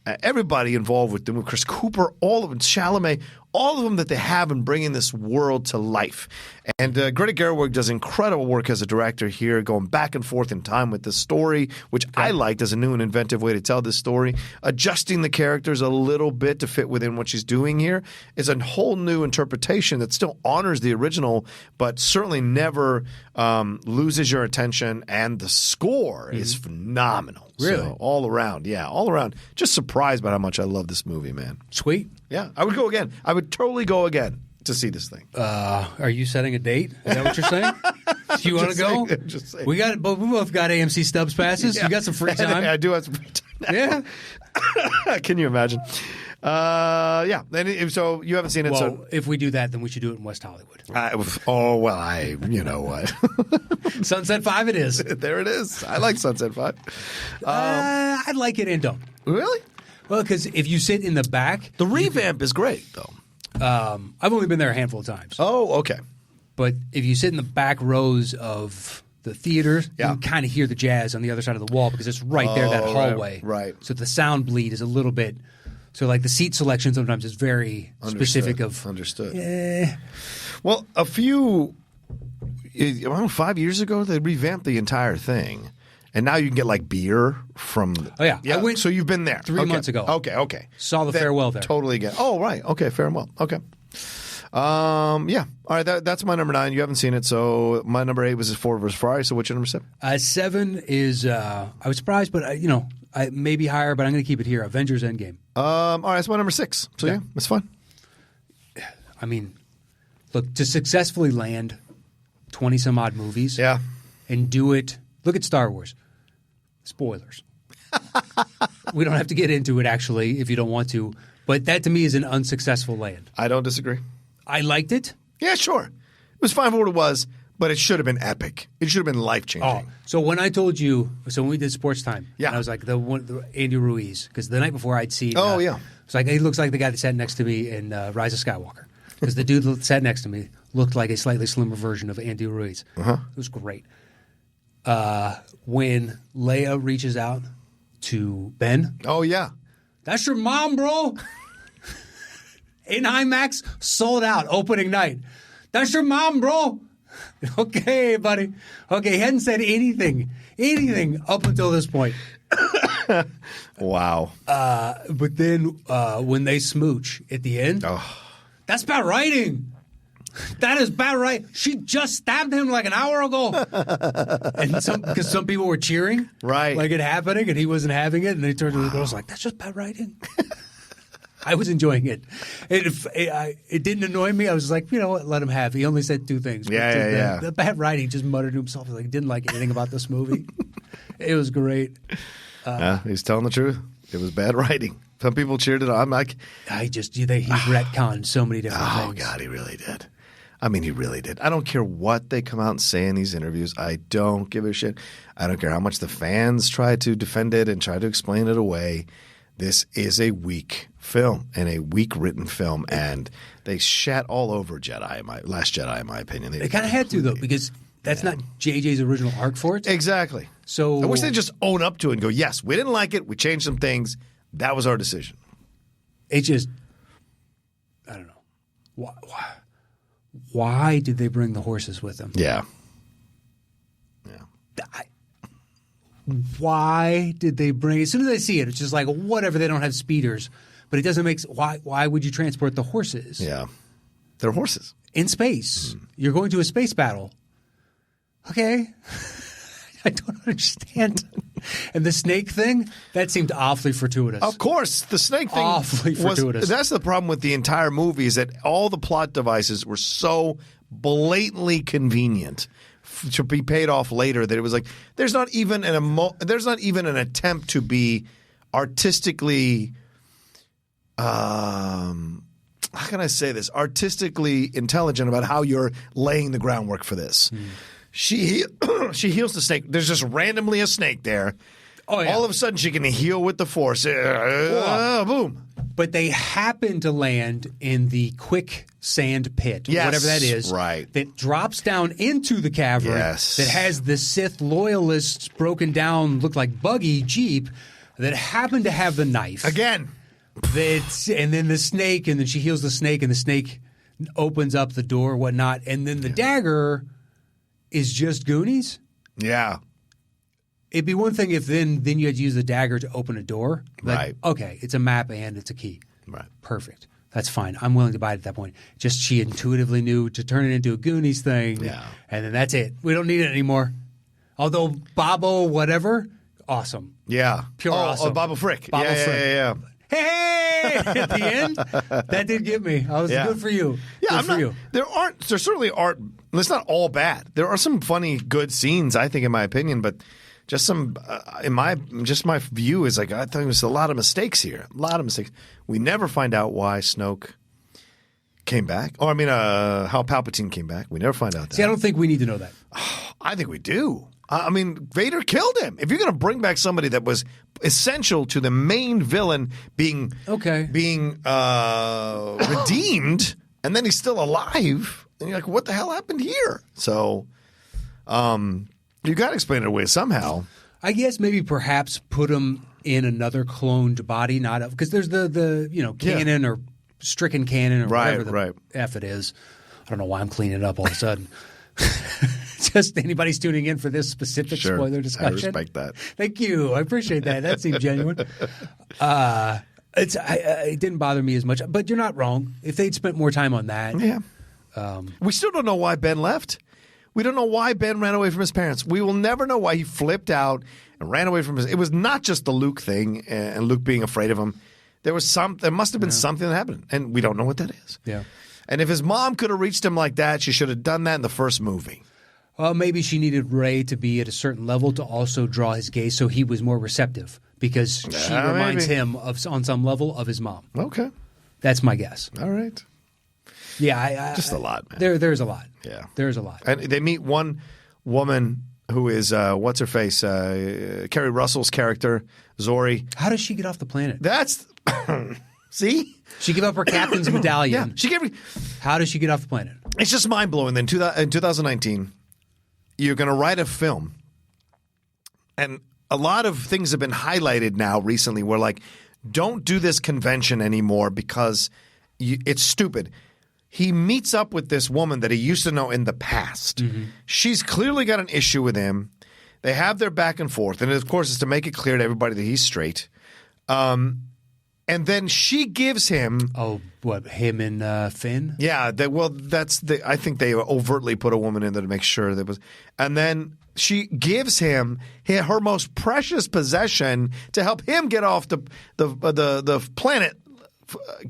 everybody involved with the movie, Chris Cooper, all of it, Chalamet, all of them that they have in bringing this world to life. And Greta Gerwig does incredible work as a director here, going back and forth in time with this story, which I liked as a new and inventive way to tell this story. Adjusting the characters a little bit to fit within what she's doing here is a whole new interpretation that still honors the original, but certainly never loses your attention. And the score is phenomenal. Really? So all around. Just surprised by how much I love this movie, man. Sweet. Yeah, I would go again. I would totally go again to see this thing. Are you setting a date? Is that what you're saying? Do you want to go? I'm just saying. We both got AMC Stubs passes. Yeah. You got some free time. I do have some free time. Yeah. Can you imagine? Yeah. So you haven't seen it. Well, so if we do that, then we should do it in West Hollywood. You know what? Sunset 5 it is. There it is. I like Sunset 5. I like it and don't. Really? Well, because if you sit in the back. The revamp is great, though. I've only been there a handful of times. Oh, okay. But if you sit in the back rows of the theater, you can kind of hear the jazz on the other side of the wall because it's right there, that hallway. Right. So the sound bleed is a little bit. So like the seat selection sometimes is very specific of. Understood. Well, a few, 5 years ago, they revamped the entire thing. And now you can get like beer from. Oh, yeah. I went, so you've been there 3 months ago. Okay. Saw the farewell there. Totally again. Oh, right. Okay, farewell. Okay. Yeah. All right. That's my number 9. You haven't seen it, so my number 8 was Ford vs. Ferrari. So what's your number 7? 7 is. I was surprised, but I may be higher, but I'm going to keep it here. Avengers Endgame. All right. That's my number 6. So yeah, it's fun. I mean, look, to successfully land 20 some odd movies. Yeah. And do it. Look at Star Wars. Spoilers. We don't have to get into it, actually, if you don't want to. But that, to me, is an unsuccessful land. I don't disagree. I liked it. Yeah, sure. It was fine for what it was, but it should have been epic. It should have been life-changing. Oh, so when I told you, when we did Sports Time, yeah. I was like, the Andy Ruiz, because the night before I'd seen. Yeah. It's like, he looks like the guy that sat next to me in Rise of Skywalker. Because the dude that sat next to me looked like a slightly slimmer version of Andy Ruiz. It was great. When Leia reaches out to Ben. Oh, yeah. That's your mom, bro. In IMAX, sold out, opening night. That's your mom, bro. Okay, buddy. Okay, he hadn't said anything up until this point. Wow. But then when they smooch at the end, that's bad writing. That is bad right. She just stabbed him like an hour ago. And because some people were cheering. Right. Like it happening and he wasn't having it. And they turned to the girls like, that's just bad writing. I was enjoying it. It didn't annoy me. I was like, you know what, let him have. He only said 2 things. Yeah. The bad writing, just muttered to himself. Like, he didn't like anything about this movie. It was great. He's telling the truth. It was bad writing. Some people cheered it on. I'm like, he retconned so many different things. Oh, God, he really did. I mean, he really did. I don't care what they come out and say in these interviews. I don't give a shit. I don't care how much the fans try to defend it and try to explain it away. This is a weak film and a weak written film, and they shat all over Last Jedi, in my opinion. They kind of had to, though, because that's not JJ's original arc for it. Exactly. So I wish they'd just own up to it and go, yes, we didn't like it. We changed some things. That was our decision. It just, I don't know. Why did they bring the horses with them? Yeah. Why did they bring? As soon as I see it, it's just like whatever. They don't have speeders, but it doesn't make. Why would you transport the horses? Yeah, they're horses in space. You're going to a space battle. Okay, I don't understand. And the snake thing, that seemed awfully fortuitous. Of course, the snake thing awfully fortuitous. That's the problem with the entire movie, is that all the plot devices were so blatantly convenient to be paid off later that it was like there's not even an attempt to be artistically how can I say this, artistically intelligent about how you're laying the groundwork for this. She heals the snake. There's just randomly a snake there. Oh, yeah. All of a sudden she can heal with the force. Boom. But they happen to land in the quicksand pit, whatever that is, right, that drops down into the cavern, that has the Sith loyalists broken down, look like buggy Jeep, that happen to have the knife. Again. And then the snake, and then she heals the snake, and the snake opens up the door, whatnot, and then the dagger is just Goonies. Yeah. It'd be one thing if then you had to use the dagger to open a door. Like, right. Okay, it's a map and it's a key. Right. Perfect. That's fine. I'm willing to buy it at that point. Just she intuitively knew to turn it into a Goonies thing. Yeah. And then that's it. We don't need it anymore. Although Bobo whatever, awesome. Yeah. Pure awesome. Oh, Bobo Frick. Bobo Frick. Yeah. Hey! At the end, that did get me. I was good for you. Yeah, good for you. There certainly aren't. It's not all bad. There are some funny, good scenes, I think, in my opinion, but just some my view is like I think there's a lot of mistakes here. A lot of mistakes. We never find out why Snoke came back, or how Palpatine came back. We never find out that. See, I don't think we need to know that. I think we do. Vader killed him. If you're going to bring back somebody that was essential to the main villain being redeemed, and then he's still alive, and you're like, what the hell happened here? So, you got to explain it away somehow. I guess maybe perhaps put him in another cloned body, not because there's the canon or stricken canon or whatever the F it is. I don't know why I'm cleaning it up all of a sudden. Just anybody's tuning in for this specific spoiler discussion. I respect that. Thank you. I appreciate that. That seemed genuine. It didn't bother me as much, but you're not wrong. If they'd spent more time on that, we still don't know why Ben left. We don't know why Ben ran away from his parents. We will never know why he flipped out and ran away from his. It was not just the Luke thing and Luke being afraid of him. There must have been something that happened, and we don't know what that is. Yeah. And if his mom could have reached him like that, she should have done that in the first movie. Well, maybe she needed Rey to be at a certain level to also draw his gaze, so he was more receptive because she reminds him on some level of his mom. Okay, that's my guess. All right. Yeah, just a lot, man. There's a lot. Yeah, there's a lot. And they meet one woman who is what's her face, Kerry Russell's character, Zori. How does she get off the planet? That's see. She gave up her captain's medallion. Yeah, she gave. How does she get off the planet? It's just mind blowing. Then in 2019, you're going to write a film, and a lot of things have been highlighted now recently. Where like, don't do this convention anymore because it's stupid. He meets up with this woman that he used to know in the past. Mm-hmm. She's clearly got an issue with him. They have their back and forth, and of course, it's to make it clear to everybody that he's straight. And then she gives him him and Finn? Yeah, I think they overtly put a woman in there to make sure that was. And then she gives him her most precious possession to help him get off the planet.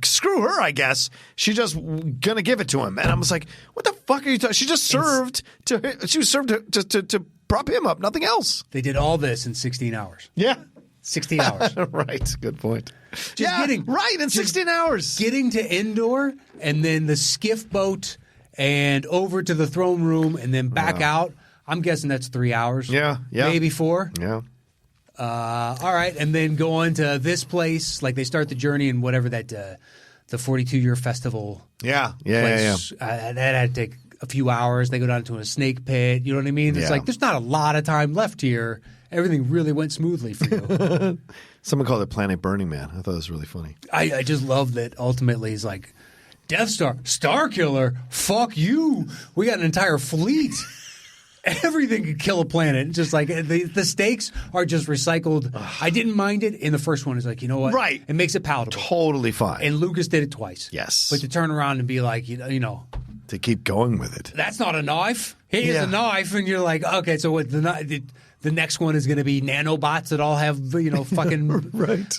Screw her, I guess. She's just gonna give it to him, and I was like, "What the fuck are you talking?" She just served to prop him up, nothing else. They did all this in 16 hours. Yeah. 16 hours. Right. Good point. In 16 hours. Getting to Endor and then the skiff boat and over to the throne room and then back out. I'm guessing that's 3 hours. Yeah. Maybe 4. Yeah. All right. And then go on to this place. Like they start the journey in whatever that the 42-year festival. Yeah. Place. That had to take a few hours. They go down to a snake pit. You know what I mean? It's like there's not a lot of time left here. Everything really went smoothly for you. Someone called it Planet Burning Man. I thought it was really funny. I just love that ultimately he's like, Death Star, Star Killer, fuck you. We got an entire fleet. Everything could kill a planet. Just like the stakes are just recycled. I didn't mind it. In the first one, it's like, you know what? Right. It makes it palatable. Totally fine. And Lucas did it twice. Yes. But to turn around and be like, you know. To keep going with it. That's not a knife. Here's a knife. And you're like, okay, so what the next one is going to be nanobots that all have, fucking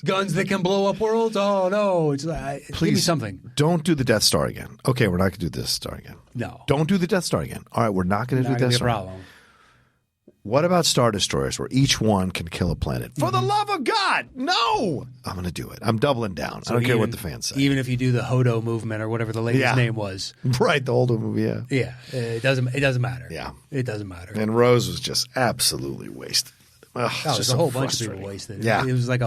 guns that can blow up worlds. Oh, no. It's please, give me something. Don't do the Death Star again. Okay, we're not going to do the Death Star again. No. Don't do the Death Star again. All right, we're not going to do the Death Star. Problem. What about Star Destroyers where each one can kill a planet? For the love of God, no! I'm going to do it. I'm doubling down. So I don't care what the fans say. Even if you do the Hodo movement or whatever the lady's name was. Right, the Hodo movie, yeah. Yeah, it doesn't matter. Yeah. It doesn't matter. And Rose was just absolutely wasted. There's a whole bunch of people wasted. Yeah. It was like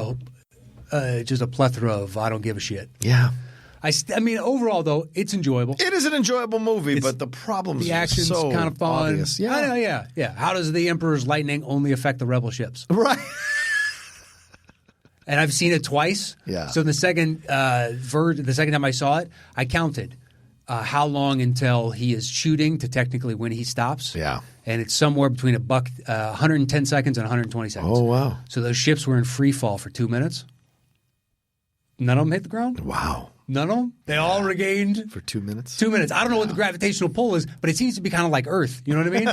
just a plethora of I don't give a shit. Yeah. I mean, overall, though, it's enjoyable. It is an enjoyable movie, but the problems the action's so kind of fun. Obvious. Yeah. I know, yeah. How does the Emperor's lightning only affect the rebel ships? Right. And I've seen it twice. Yeah. So the second time I saw it, I counted how long until he is shooting to technically when he stops. Yeah. And it's somewhere between 110 seconds and 120 seconds. Oh, wow. So those ships were in free fall for 2 minutes. None of them hit the ground? Wow. None of them? They all regained. For 2 minutes? 2 minutes. I don't know what the gravitational pull is, but it seems to be kind of like Earth. You know what I mean?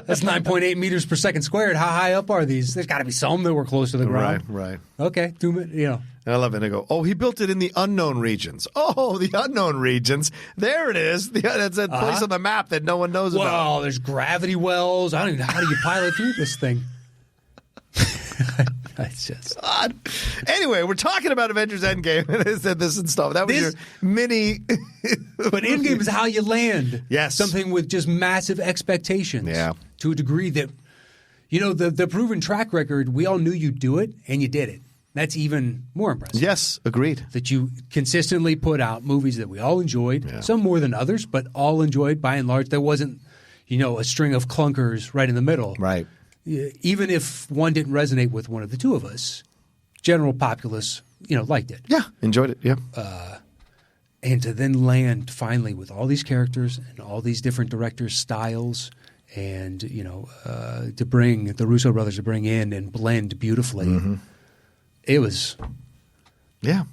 That's 9.8 meters per second squared. How high up are these? There's got to be some that were close to the ground. Right. Okay, 2 minutes, And I love it. They go, oh, he built it in the unknown regions. Oh, the unknown regions. There it is. That's a place on the map that no one knows about. Well, there's gravity wells. I don't even know. How do you pilot through this thing? It's just God. Anyway, we're talking about Avengers Endgame and I said this and stuff. That was your mini. But Endgame is how you land. Yes. Something with just massive expectations. Yeah. To a degree that, the proven track record, we all knew you'd do it, and you did it. That's even more impressive. Yes, agreed. That you consistently put out movies that we all enjoyed, some more than others, but all enjoyed by and large. There wasn't, a string of clunkers right in the middle. Right. Even if one didn't resonate with one of the two of us, general populace, liked it. Yeah, enjoyed it. Yeah. And to then land finally with all these characters and all these different directors' styles, and to bring the Russo brothers to bring in and blend beautifully, it was. Yeah.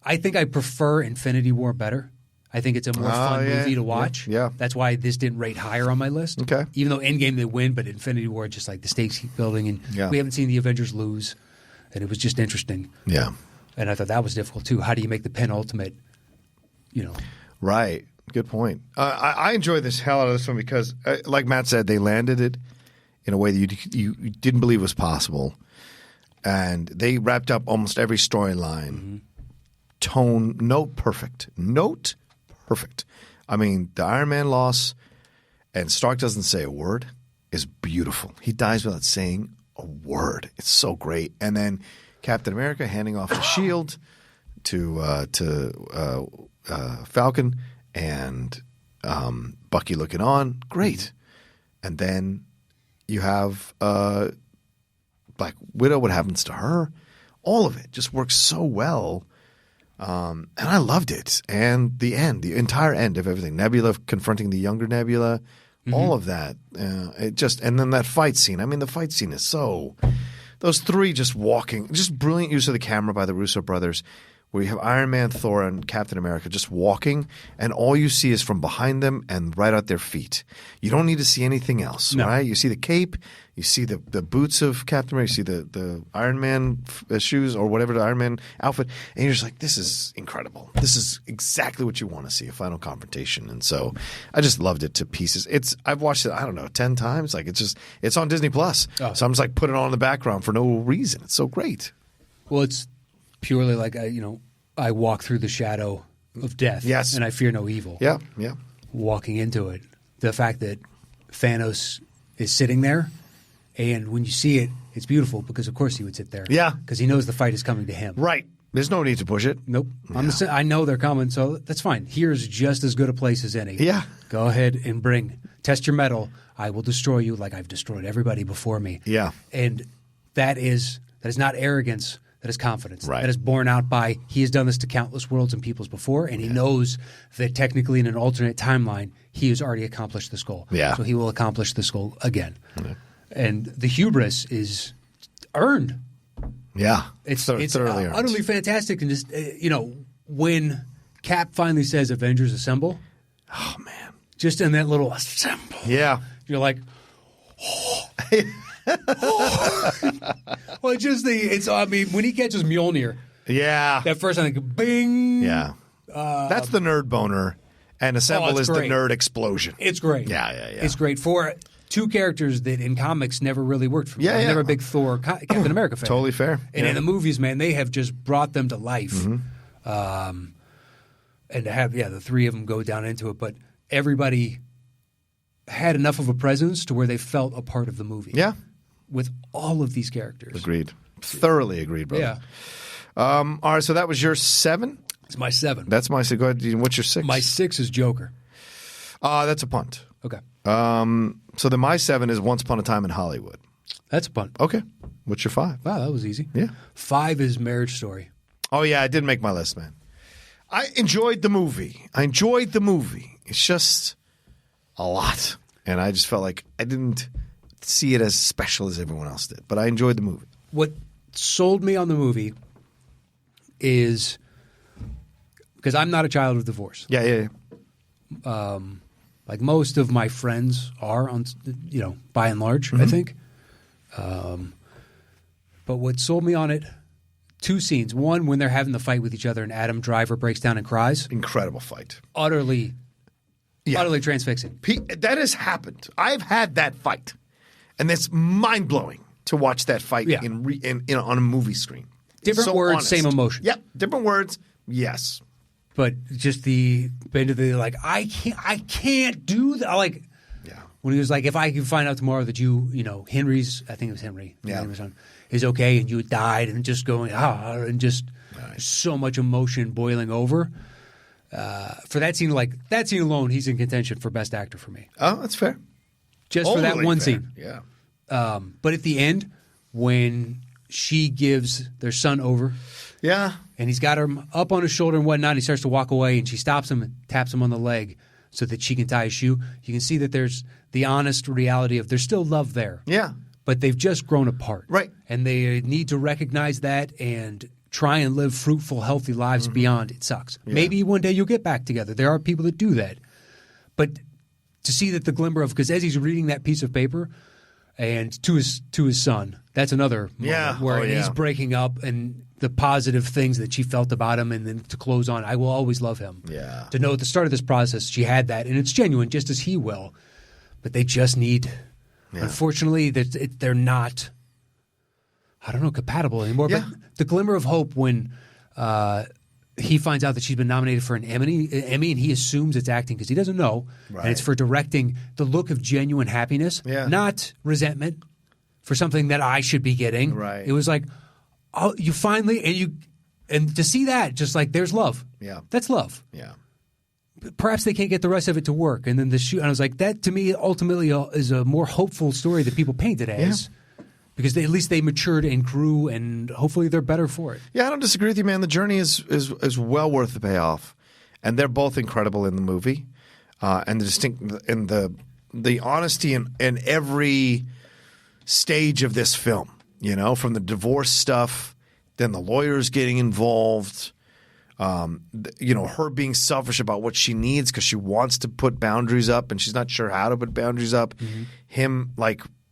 I think I prefer Infinity War better. I think it's a more fun movie to watch. Yeah. That's why this didn't rate higher on my list. Okay. Even though Endgame they win, but Infinity War just like the stakes keep building, and we haven't seen the Avengers lose, and it was just interesting. Yeah. And I thought that was difficult too. How do you make the penultimate? Right. Good point. I enjoy this hell out of this one because, like Matt said, they landed it in a way that you didn't believe was possible, and they wrapped up almost every storyline. Tone, note perfect. I mean, the Iron Man loss and Stark doesn't say a word is beautiful. He dies without saying a word. It's so great. And then Captain America handing off the shield to Falcon and Bucky looking on. Great. And then you have Black Widow, what happens to her. All of it just works so well. And I loved it. And the entire end of everything. Nebula confronting the younger Nebula, all of that. And then that fight scene. I mean, the fight scene is so – those three just walking – just brilliant use of the camera by the Russo brothers where you have Iron Man, Thor, and Captain America just walking, and all you see is from behind them and right at their feet. You don't need to see anything else, right? You see the cape, you see the boots of Captain America, you see the Iron Man shoes or whatever, the Iron Man outfit, and you're just like, this is incredible. This is exactly what you want to see, a final confrontation. And so I just loved it to pieces. I've watched it, I don't know, 10 times. Like it's on Disney Plus. So I'm just like put it on in the background for no reason. It's so great. Well, it's purely like I walk through the shadow of death, and I fear no evil. Yeah. Walking into it, the fact that Thanos is sitting there, and when you see it, it's beautiful because of course he would sit there. Yeah, because he knows the fight is coming to him. Right. There's no need to push it. Nope. Yeah. I know they're coming, so that's fine. Here's just as good a place as any. Yeah. Go ahead and test your mettle. I will destroy you like I've destroyed everybody before me. Yeah. And that is not arrogance. That is confidence. Right. That is borne out by he has done this to countless worlds and peoples before, and he knows that technically in an alternate timeline he has already accomplished this goal. Yeah. So he will accomplish this goal again. Yeah. And the hubris is earned. Yeah. It's utterly fantastic. And just, when Cap finally says Avengers Assemble. Oh, man. Just in that little assemble. Yeah. You're like, oh. Well, when he catches Mjolnir, that first I think, bing, that's the nerd boner, and Assemble is the nerd explosion. It's great, yeah. It's great for two characters that in comics never really worked for me. I'm never a big Thor, Captain America fan. Totally fair. And in the movies, man, they have just brought them to life, and to have the three of them go down into it, but everybody had enough of a presence to where they felt a part of the movie. Yeah. With all of these characters. Agreed. Thoroughly agreed, brother. Yeah. All right, so that was your 7? It's my 7. That's my 6. Go ahead. What's your 6? My 6 is Joker. That's a punt. Okay. So then my 7 is Once Upon a Time in Hollywood. That's a punt. Okay. What's your 5? Wow, that was easy. Yeah. 5 is Marriage Story. Oh, yeah, I didn't make my list, man. I enjoyed the movie. It's just a lot. And I just felt like I didn't see it as special as everyone else did. But I enjoyed the movie. What sold me on the movie is because I'm not a child of divorce. Yeah. Like most of my friends are, by and large, I think. But what sold me on it, 2 scenes. One, when they're having the fight with each other and Adam Driver breaks down and cries. Incredible fight. Utterly transfixing. That has happened. I've had that fight. And it's mind-blowing to watch that fight on a movie screen. Different words, honest. Same emotion. Yep, different words, yes. But just the like, I can't do that. Like, when he was like, if I can find out tomorrow that Henry's, I think it was Henry, is okay, and you died, and just going, and just so much emotion boiling over. For that scene alone, he's in contention for Best Actor for me. Oh, that's fair. Just for that one scene. Yeah. But at the end, when she gives their son over. Yeah. And he's got him up on his shoulder and whatnot. He starts to walk away, and she stops him and taps him on the leg so that she can tie his shoe. You can see that there's the honest reality of there's still love there. Yeah. But they've just grown apart. Right. And they need to recognize that and try and live fruitful, healthy lives beyond it sucks. Yeah. Maybe one day you'll get back together. There are people that do that. But to see that the glimmer of – because as he's reading that piece of paper and to his son, that's another moment where he's breaking up and – the positive things that she felt about him, and then to close on, I will always love him. Yeah. To know at the start of this process, she had that, and it's genuine, just as he will. But they just need, unfortunately, they're not, compatible anymore. Yeah. But the glimmer of hope when he finds out that she's been nominated for an Emmy, and he assumes it's acting because he doesn't know, and it's for directing the look of genuine happiness, not resentment for something that I should be getting. Right. It was like, oh, you finally and to see that, just like there's love. Yeah, that's love. Yeah. Perhaps they can't get the rest of it to work, and then the shoot. And I was like, that to me ultimately is a more hopeful story that people paint it as, because at least they matured and grew, and hopefully they're better for it. Yeah, I don't disagree with you, man. The journey is well worth the payoff, and they're both incredible in the movie, and the distinct and the honesty in every stage of this film. From the divorce stuff, then the lawyers getting involved, her being selfish about what she needs because she wants to put boundaries up and she's not sure how to put boundaries up. Mm-hmm. Him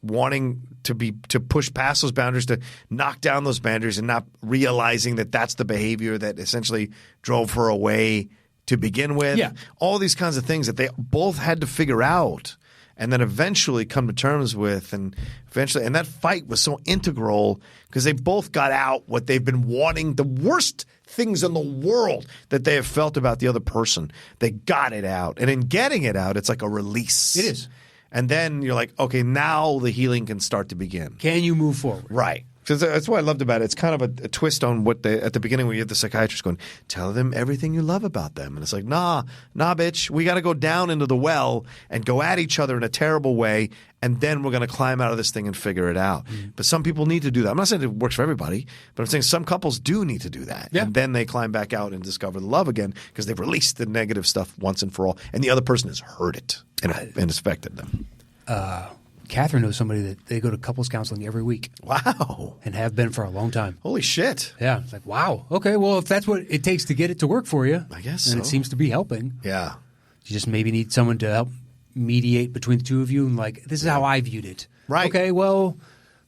wanting to push past those boundaries, to knock down those boundaries and not realizing that that's the behavior that essentially drove her away to begin with. Yeah. All these kinds of things that they both had to figure out. And then eventually come to terms with, and that fight was so integral because they both got out what they've been wanting, the worst things in the world that they have felt about the other person. They got it out. And in getting it out, it's like a release. It is. And then you're like, okay, now the healing can start to begin. Can you move forward? Right. That's what I loved about it. It's kind of a twist on what at the beginning when you have the psychiatrist going, tell them everything you love about them. And it's like, nah, bitch. We got to go down into the well and go at each other in a terrible way, and then we're going to climb out of this thing and figure it out. Mm. But some people need to do that. I'm not saying it works for everybody, but I'm saying some couples do need to do that. Yeah. And then they climb back out and discover the love again because they've released the negative stuff once and for all, and the other person has heard it and it's affected them. Catherine knows somebody that they go to couples counseling every week. Wow. And have been for a long time. Holy shit. Yeah. It's like, wow. Okay, well, if that's what it takes to get it to work for you, I guess and so. It seems to be helping. Yeah. You just maybe need someone to help mediate between the two of you and this is how I viewed it. Right. Okay, well,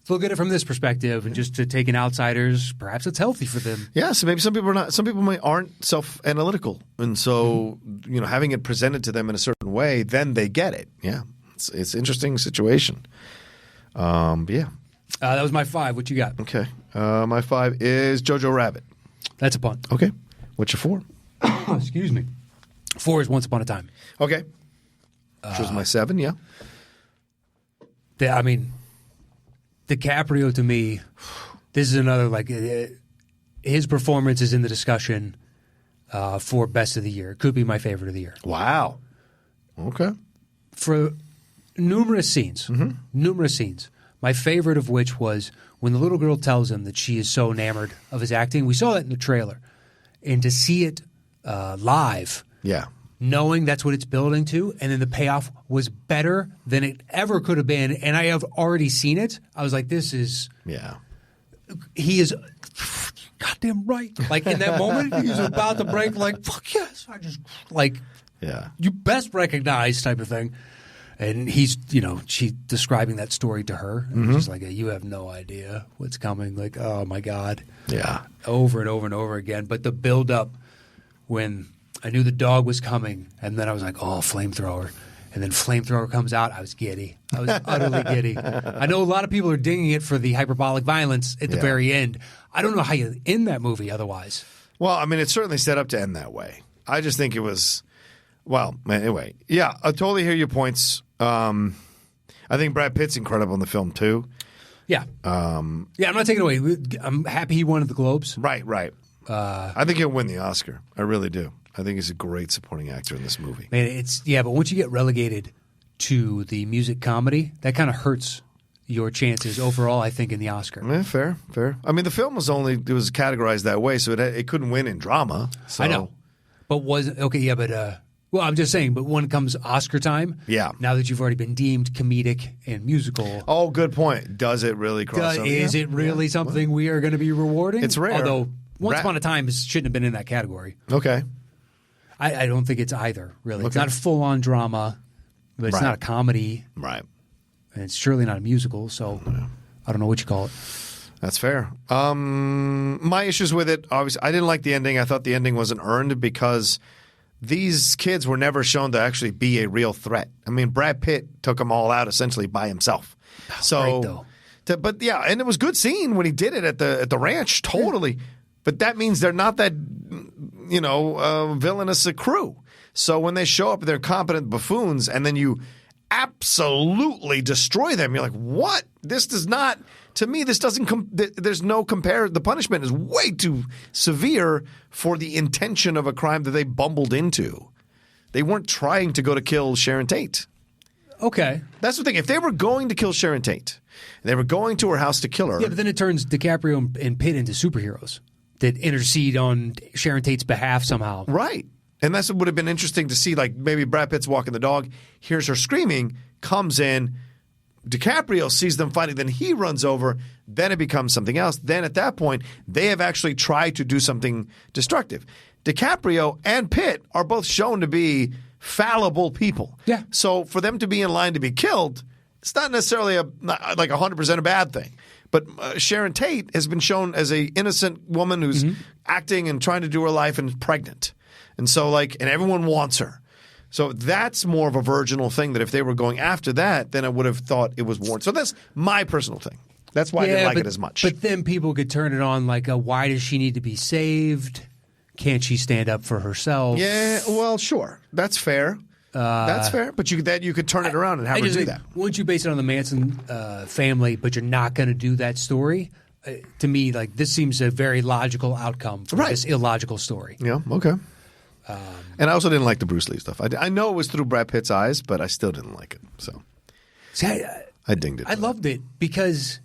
let's look at it from this perspective, and just to take an outsider's, perhaps it's healthy for them. Yeah, so maybe some people aren't self-analytical. And so, having it presented to them in a certain way, then they get it. Yeah. It's an interesting situation. Yeah. That was my 5. What you got? Okay. My 5 is Jojo Rabbit. That's a punt. Okay. What's your 4? Excuse me. 4 is Once Upon a Time. Okay. Which was my 7, yeah. DiCaprio to me, this is another, his performance is in the discussion for Best of the Year. It could be my favorite of the year. Wow. Okay. For numerous scenes, My favorite of which was when the little girl tells him that she is so enamored of his acting. We saw that in the trailer. And to see it live, knowing that's what it's building to, and then the payoff was better than it ever could have been, and I have already seen it, I was like, this is... Yeah. He is goddamn right. Like, in that moment, he's about to break, like, fuck yes. I just, like, you best recognize type of thing. And he's, she's describing that story to her. And she's like, you have no idea what's coming. Like, oh, my God. Yeah. Over and over and over again. But the build-up when I knew the dog was coming, and then I was like, oh, flamethrower. And then flamethrower comes out, I was giddy. I was utterly giddy. I know a lot of people are dinging it for the hyperbolic violence at the very end. I don't know how you end that movie otherwise. Well, I mean, it's certainly set up to end that way. I just think it was... Well, anyway. Yeah, I totally hear your points. I think Brad Pitt's incredible in the film, too. Yeah. I'm not taking it away. I'm happy he won at the Globes. Right. I think he'll win the Oscar. I really do. I think he's a great supporting actor in this movie. Man, but once you get relegated to the music comedy, that kind of hurts your chances overall, I think, in the Oscar. Yeah, fair. I mean, the film was categorized that way, so it couldn't win in drama. So. I know. But well, I'm just saying, but when it comes Oscar time, now that you've already been deemed comedic and musical. Oh, good point. Does it really cross over? Is it really something we are going to be rewarding? It's rare. Although, Once Upon a Time shouldn't have been in that category. Okay. I don't think it's either, really. Okay. It's not a full-on drama, but it's not a comedy. Right. And it's surely not a musical, so I don't know what you call it. That's fair. My issues with it, obviously, I didn't like the ending. I thought the ending wasn't earned because these kids were never shown to actually be a real threat. I mean, Brad Pitt took them all out essentially by himself. Great, though. But yeah, and it was a good scene when he did it at the ranch, totally. Yeah. But that means they're not that, villainous a crew. So when they show up, they're competent buffoons, and then you absolutely destroy them. You're like, what? This does not. To me, this doesn't. There's no compare. The punishment is way too severe for the intention of a crime that they bumbled into. They weren't trying to go to kill Sharon Tate. Okay, that's the thing. If they were going to kill Sharon Tate, they were going to her house to kill her. Yeah, but then it turns DiCaprio and Pitt into superheroes that intercede on Sharon Tate's behalf somehow. Right. And that's what would have been interesting to see. Like maybe Brad Pitt's walking the dog, hears her screaming, comes in. DiCaprio sees them fighting, then he runs over. Then it becomes something else. Then at that point, they have actually tried to do something destructive. DiCaprio and Pitt are both shown to be fallible people. Yeah. So for them to be in line to be killed, it's not necessarily like 100% a bad thing. But Sharon Tate has been shown as an innocent woman who's acting and trying to do her life and pregnant. And so and everyone wants her. So that's more of a virginal thing that if they were going after that, then I would have thought it was warranted. So that's my personal thing. That's why I didn't like it as much. But then people could turn it on like, why does she need to be saved? Can't she stand up for herself? Yeah, well, sure. That's fair. That's fair. But you could turn it around and have her do that. Once you base it on the Manson family, but you're not going to do that story, to me, this seems a very logical outcome for this illogical story. Yeah, okay. And I also didn't like the Bruce Lee stuff. I know it was through Brad Pitt's eyes, but I still didn't like it. So I dinged it. I loved it because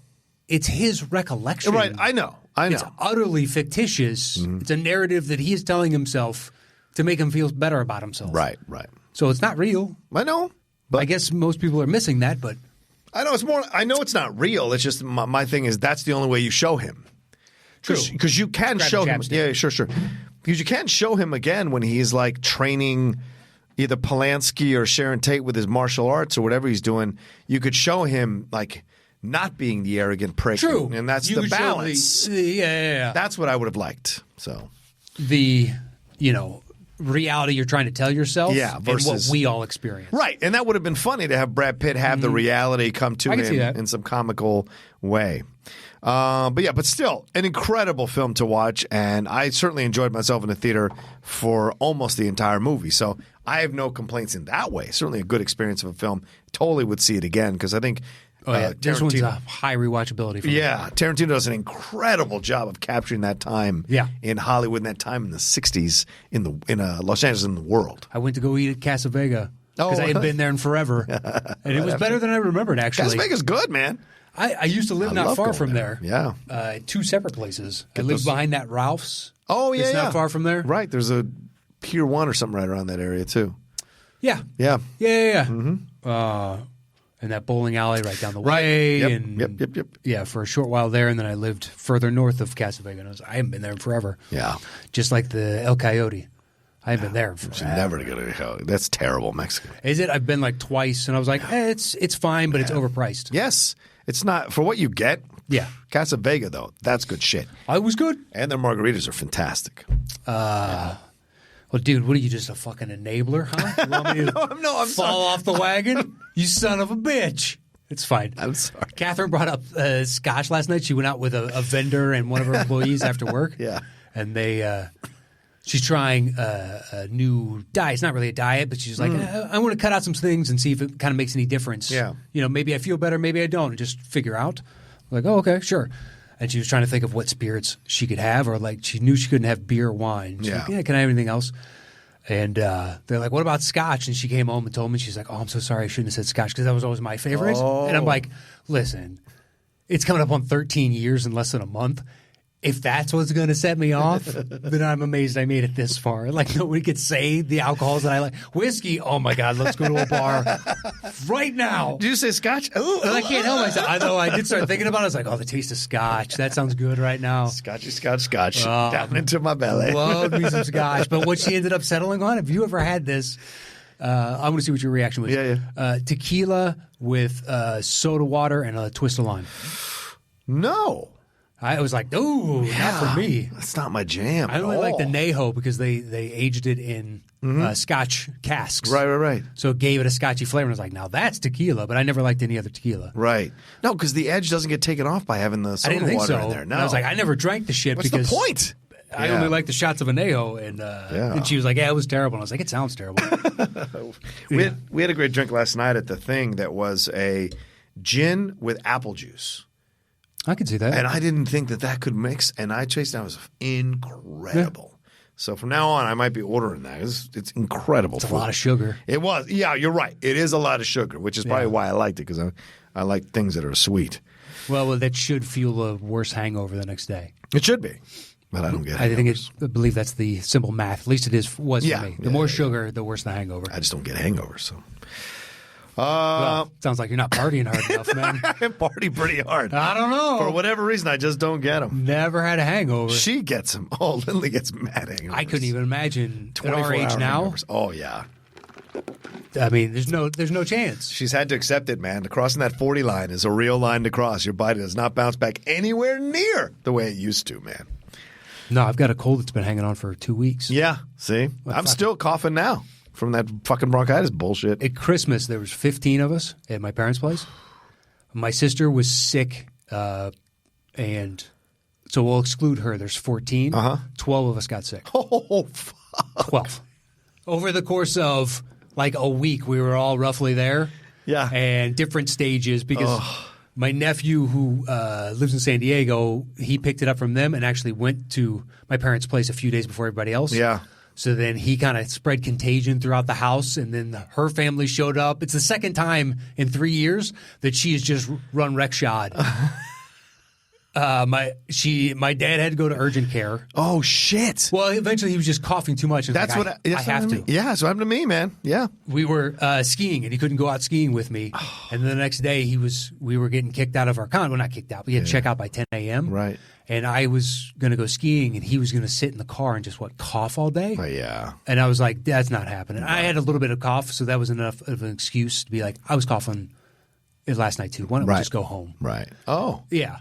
it's his recollection. Right, I know. It's utterly fictitious. Mm-hmm. It's a narrative that he is telling himself to make him feel better about himself. Right. So it's not real. I know. But I guess most people are missing that, but I know it's more. I know it's not real. It's just my thing is that's the only way you show him. True. Because you can show him. Yeah, sure. Because you can't show him again when he's training either Polanski or Sharon Tate with his martial arts or whatever he's doing. You could show him not being the arrogant prick. True. And that's the balance. Yeah. That's what I would have liked. So the reality you're trying to tell yourself versus and what we all experience. Right. And that would have been funny to have Brad Pitt have the reality come to him in some comical way. But still, an incredible film to watch, and I certainly enjoyed myself in the theater for almost the entire movie. So I have no complaints in that way. Certainly a good experience of a film. Totally would see it again because I think this one's a high rewatchability for me. Yeah, Tarantino does an incredible job of capturing that time in Hollywood and that time in the 60s in Los Angeles and the world. I went to go eat at Casa Vega because I had been there in forever, and it was better than I remembered, actually. Casa Vega's good, man. I used to live not far from there. Yeah. 2 separate places. I lived behind that Ralph's. Oh, yeah, It's not far from there. Right. There's a Pier 1 or something right around that area, too. Yeah. Yeah. Yeah. Mm-hmm. And that bowling alley right down the way. Yep. And Yep. Yeah, for a short while there, and then I lived further north of Casa Vega. I haven't been there in forever. Yeah. Just like the El Coyote. I haven't been there in forever. Never to go to hell. That's terrible, Mexican. Is it? I've been like twice, and I was like, it's fine, but it's overpriced. Yes. It's not. For what you get. Yeah. Casa Vega, though, that's good shit. I was good. And their margaritas are fantastic. Well, dude, what are you, just a fucking enabler, huh? You want me to I'm fall off the wagon? You son of a bitch. It's fine. I'm sorry. Catherine brought up scotch last night. She went out with a vendor and one of her employees after work. Yeah. And she's trying a new diet. It's not really a diet, but she's like, I want to cut out some things and see if it kind of makes any difference. Yeah. Maybe I feel better, maybe I don't, and just figure out. I'm like, oh, okay, sure. And she was trying to think of what spirits she could have, or like she knew she couldn't have beer or wine. She's like, can I have anything else? And they're like, what about scotch? And she came home and told me, she's like, oh, I'm so sorry I shouldn't have said scotch because that was always my favorite. Oh. And I'm like, listen, it's coming up on 13 years in less than a month. If that's what's going to set me off, then I'm amazed I made it this far. Like, nobody could say the alcohols that I like. Whiskey, oh my God, let's go to a bar right now. Did you say scotch? And I can't help myself. I know I did start thinking about it. I was like, oh, the taste of scotch. That sounds good right now. Scotch. Down into my belly. Love me some scotch. But what she ended up settling on, have you ever had this? I want to see what your reaction was. Yeah. Tequila with soda water and a twist of lime. No. I was like, ooh, not for me. That's not my jam. I only like the Neho because they aged it in Scotch casks. Right. So it gave it a Scotchy flavor. And I was like, now that's tequila, but I never liked any other tequila. Right. No, because the edge doesn't get taken off by having the soda water in there. No. And I was like, I never drank the shit What's because the point? I only like the shots of Anejo. And she was like, yeah, it was terrible. And I was like, it sounds terrible. We had a great drink last night at the thing that was a gin with apple juice. I could see that. And I didn't think that could mix, and I chased it. It was incredible. Yeah. So from now on, I might be ordering that. It's incredible. It's a lot of sugar. It was. Yeah, you're right. It is a lot of sugar, which is probably why I liked it, because I like things that are sweet. Well, that should fuel a worse hangover the next day. It should be. But I don't get it. I believe that's the simple math. At least it was for me. The more sugar, the worse the hangover. I just don't get hangovers, so. Well, sounds like you're not partying hard enough, man. I party pretty hard. I don't know. For whatever reason, I just don't get them. Never had a hangover. She gets them. Oh, Lindley gets mad hangovers. I couldn't even imagine at our age now. Hangovers. Oh, yeah. I mean, there's no chance. She's had to accept it, man. Crossing that 40 line is a real line to cross. Your body does not bounce back anywhere near the way it used to, man. No, I've got a cold that's been hanging on for 2 weeks. Yeah, see? I'm still coughing now from that fucking bronchitis bullshit. At Christmas, there was 15 of us at my parents' place. My sister was sick, and so we'll exclude her. There's 14. 12 of us got sick. Oh, fuck. 12. Over the course of like a week, we were all roughly there. Yeah. And different stages because my nephew who lives in San Diego, he picked it up from them and actually went to my parents' place a few days before everybody else. Yeah. So then he kind of spread contagion throughout the house, and then her family showed up. It's the second time in 3 years that she has just run wreckshod. My dad had to go to urgent care. Oh, shit. Well, eventually he was just coughing too much. That's like, I have to. Yeah, that's what happened to me, man. Yeah. We were skiing, and he couldn't go out skiing with me. And then the next day we were getting kicked out of our condo. Well, not kicked out. We had to check out by 10 a.m. Right. And I was going to go skiing, and he was going to sit in the car and just, cough all day? Oh, yeah. And I was like, that's not happening. I had a little bit of cough, so that was enough of an excuse to be like, I was coughing last night too. Why don't we just go home? Right. Oh. Yeah.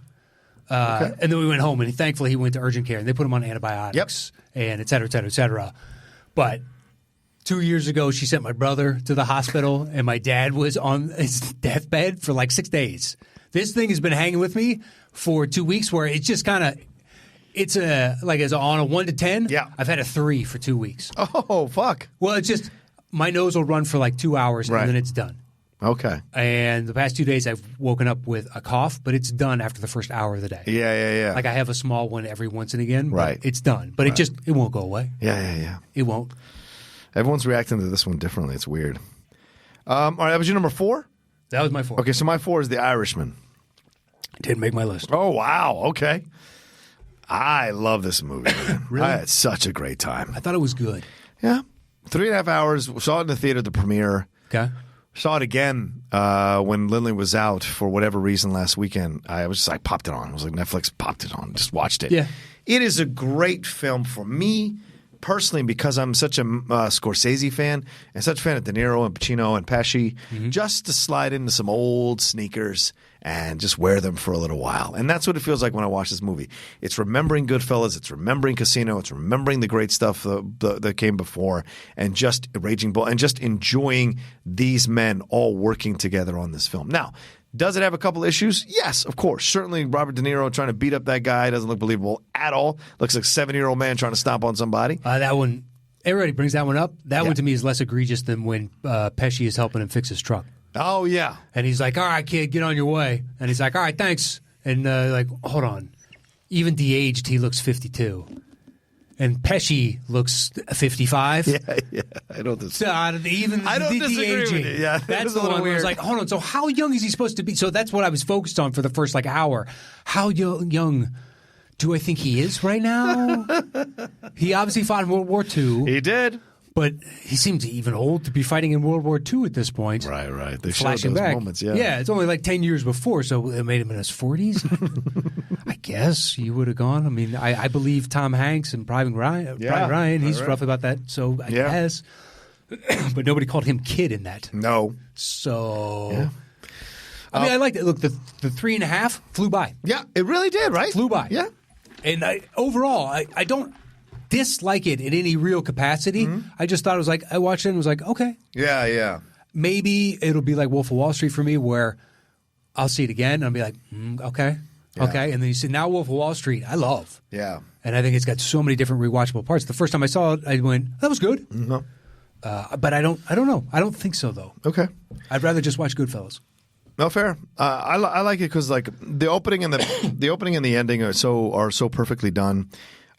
Okay. And then we went home, and thankfully he went to urgent care, and they put him on antibiotics, and et cetera, et cetera, et cetera. But 2 years ago, she sent my brother to the hospital, and my dad was on his deathbed for like 6 days. This thing has been hanging with me for 2 weeks, where it's just kind of, it's on a 1 to 10. Yeah. I've had a 3 for 2 weeks. Oh, fuck. Well, it's just, my nose will run for like 2 hours, and then it's done. Okay. And the past 2 days, I've woken up with a cough, but it's done after the first hour of the day. Yeah. Like I have a small one every once and again, but it's done. But it won't go away. Yeah. It won't. Everyone's reacting to this one differently. It's weird. All right, that was your number 4? That was my 4. Okay, so my 4 is The Irishman. Didn't make my list. Oh, wow. Okay. I love this movie. Really? I had such a great time. I thought it was good. Yeah. 3.5 hours. Saw it in the theater at the premiere. Okay. Saw it again when Lindley was out for whatever reason last weekend. I was just like, popped it on. I was like, Netflix popped it on. Just watched it. Yeah. It is a great film for me personally because I'm such a Scorsese fan and such a fan of De Niro and Pacino and Pesci. Just to slide into some old sneakers and just wear them for a little while. And that's what it feels like when I watch this movie. It's remembering Goodfellas. It's remembering Casino. It's remembering the great stuff that came before and just Raging Bull and just enjoying these men all working together on this film. Now, does it have a couple issues? Yes, of course. Certainly Robert De Niro trying to beat up that guy doesn't look believable at all. Looks like a 7-year-old man trying to stomp on somebody. That one, everybody brings that one up. That one to me is less egregious than when Pesci is helping him fix his truck. Oh, yeah. And he's like, all right, kid, get on your way. And he's like, all right, thanks. And like, hold on. Even de-aged, he looks 52. And Pesci looks 55. Yeah. I don't disagree. I don't disagree with you. Yeah, that's the one where I was like, hold on. So how young is he supposed to be? So that's what I was focused on for the first hour. How young do I think he is right now? He obviously fought in World War II. He did. But he seems even old to be fighting in World War II at this point. Right. They flashing showed those back. moments, yeah. Yeah, it's only like 10 years before, so it made him in his 40s. I guess he would have gone. I mean, I believe Tom Hanks and Private Ryan, he's roughly about that, so I guess. But nobody called him kid in that. No. So, I mean, I liked it. Look, the 3.5 flew by. Yeah, it really did, right? Flew by. Yeah. And overall, I don't dislike it in any real capacity. I just thought it was like, I watched it and was like, okay. Yeah. Maybe it'll be like Wolf of Wall Street for me where I'll see it again and I'll be like, okay. And then you see now Wolf of Wall Street, I love. Yeah. And I think it's got so many different rewatchable parts. The first time I saw it, I went, that was good. But I don't know. I don't think so, though. Okay. I'd rather just watch Goodfellas. No, fair. I like it because like the opening and the opening and the ending are so perfectly done.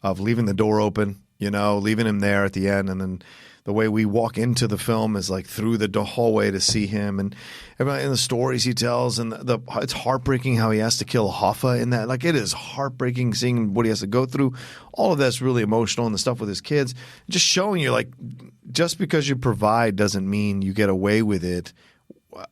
Of leaving the door open, leaving him there at the end, and then the way we walk into the film is like through the hallway to see him, and everybody in the stories he tells, and it's heartbreaking how he has to kill Hoffa in that. Like it is heartbreaking seeing what he has to go through. All of that's really emotional, and the stuff with his kids, just showing you like just because you provide doesn't mean you get away with it.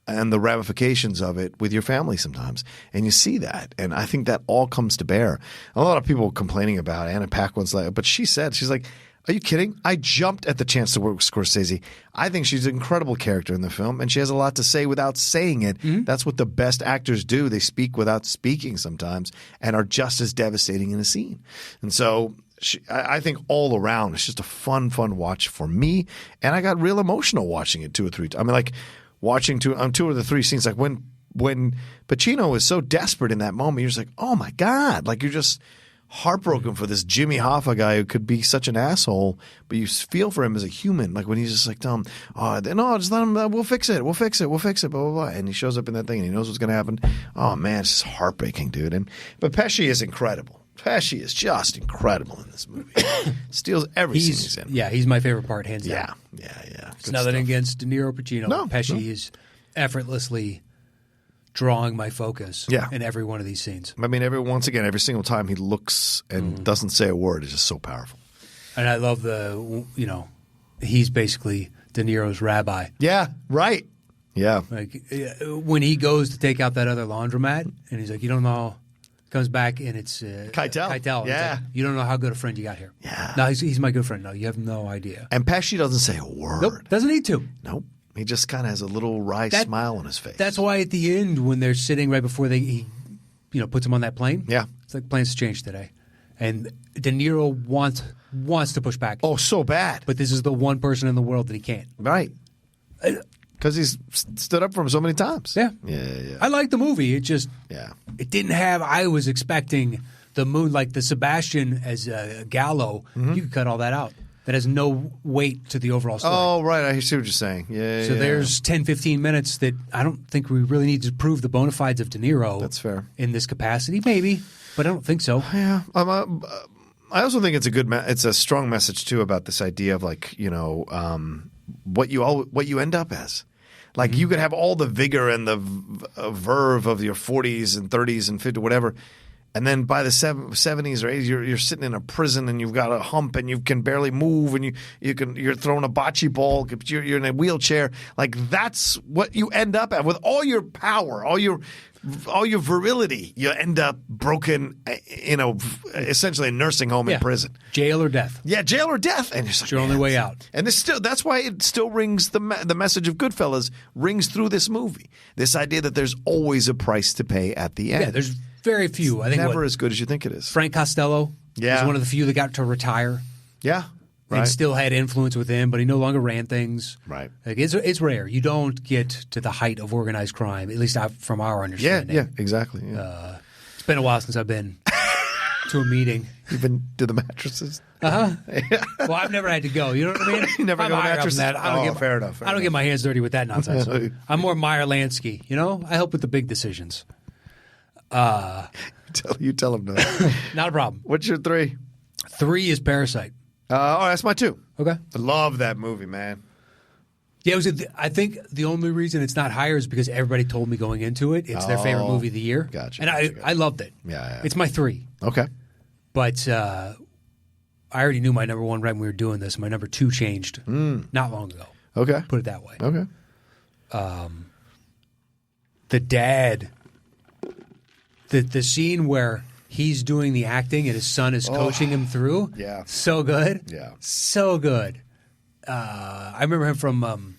And the ramifications of it with your family sometimes. And you see that. And I think that all comes to bear. A lot of people complaining about Anna Paquin's like, but she's like, are you kidding? I jumped at the chance to work with Scorsese. I think she's an incredible character in the film, and she has a lot to say without saying it. That's what the best actors do. They speak without speaking sometimes and are just as devastating in a scene. And so I think all around it's just a fun watch for me. And I got real emotional watching it 2 or 3 times. I mean, like, watching 2 or the 3 scenes, like when Pacino is so desperate in that moment, you're just like, oh my God, like you're just heartbroken for this Jimmy Hoffa guy who could be such an asshole, but you feel for him as a human. Like when he's just like, no, just let him, we'll fix it, blah, blah, blah. And he shows up in that thing and he knows what's going to happen. Oh man, it's just heartbreaking, dude. But Pesci is incredible. Pesci is just incredible in this movie. Steals every scene he's in. Yeah, he's my favorite part, hands down. Yeah. It's nothing against De Niro, Pacino. No, Pesci is effortlessly drawing my focus in every one of these scenes. I mean, every single time he looks and doesn't say a word is just so powerful. And I love he's basically De Niro's rabbi. Yeah, right. Yeah. Like when he goes to take out that other laundromat and he's like, you don't know. Comes back and it's Keitel. Yeah. Like, you don't know how good a friend you got here. Yeah. No, he's my good friend. No, you have no idea. And Pesci doesn't say a word. Nope, doesn't need to. Nope. He just kind of has a little wry smile on his face. That's why at the end when they're sitting right before he puts him on that plane. Yeah. It's like plans changed today. And De Niro wants to push back. Oh, so bad. But this is the one person in the world that he can't. Right. Because he's stood up for him so many times. Yeah. Yeah. I like the movie. It just it didn't have – I was expecting the moon like the Sebastian as Gallo. You could cut all that out. That has no weight to the overall story. Oh, right. I see what you're saying. Yeah. So there's 10, 15 minutes that I don't think we really need to prove the bona fides of De Niro. That's fair. In this capacity. Maybe, but I don't think so. Yeah. I also think it's it's a strong message, too, about this idea of like, what you end up as. Like you could have all the vigor and the verve of your 40s and 30s and 50s, whatever. And then by the 70s or 80s, you're sitting in a prison and you've got a hump and you can barely move and you're throwing a bocce ball. You're in a wheelchair. Like that's what you end up at with all your power, all your virility. You end up broken, essentially a nursing home in prison, jail or death. Yeah, jail or death, and it's your only way out. And that's why it still rings the message of Goodfellas rings through this movie. This idea that there's always a price to pay at the end. Yeah, there's very few. I think never as good as you think it is. Frank Costello was one of the few that got to retire. Yeah. Right. And still had influence with him, but he no longer ran things. Right. Like it's rare. You don't get to the height of organized crime, at least from our understanding. Yeah, exactly. Yeah. It's been a while since I've been to a meeting. You've been to the mattresses? Well, I've never had to go. You know what I mean? You never go to mattresses? Fair enough. I don't get my hands dirty with that nonsense. I'm more Meyer Lansky. I help with the big decisions. You tell him no. Not a problem. What's your 3? 3 is Parasite. That's my 2. Okay. I love that movie, man. Yeah, I think the only reason it's not higher is because everybody told me going into it it's their favorite movie of the year. Gotcha. And I loved it. Yeah. It's my 3. Okay. But I already knew my number 1 right when we were doing this. My number 2 changed not long ago. Okay. Put it that way. Okay. The dad, the scene where he's doing the acting and his son is coaching him through. Yeah. So good. Yeah. So good. I remember him from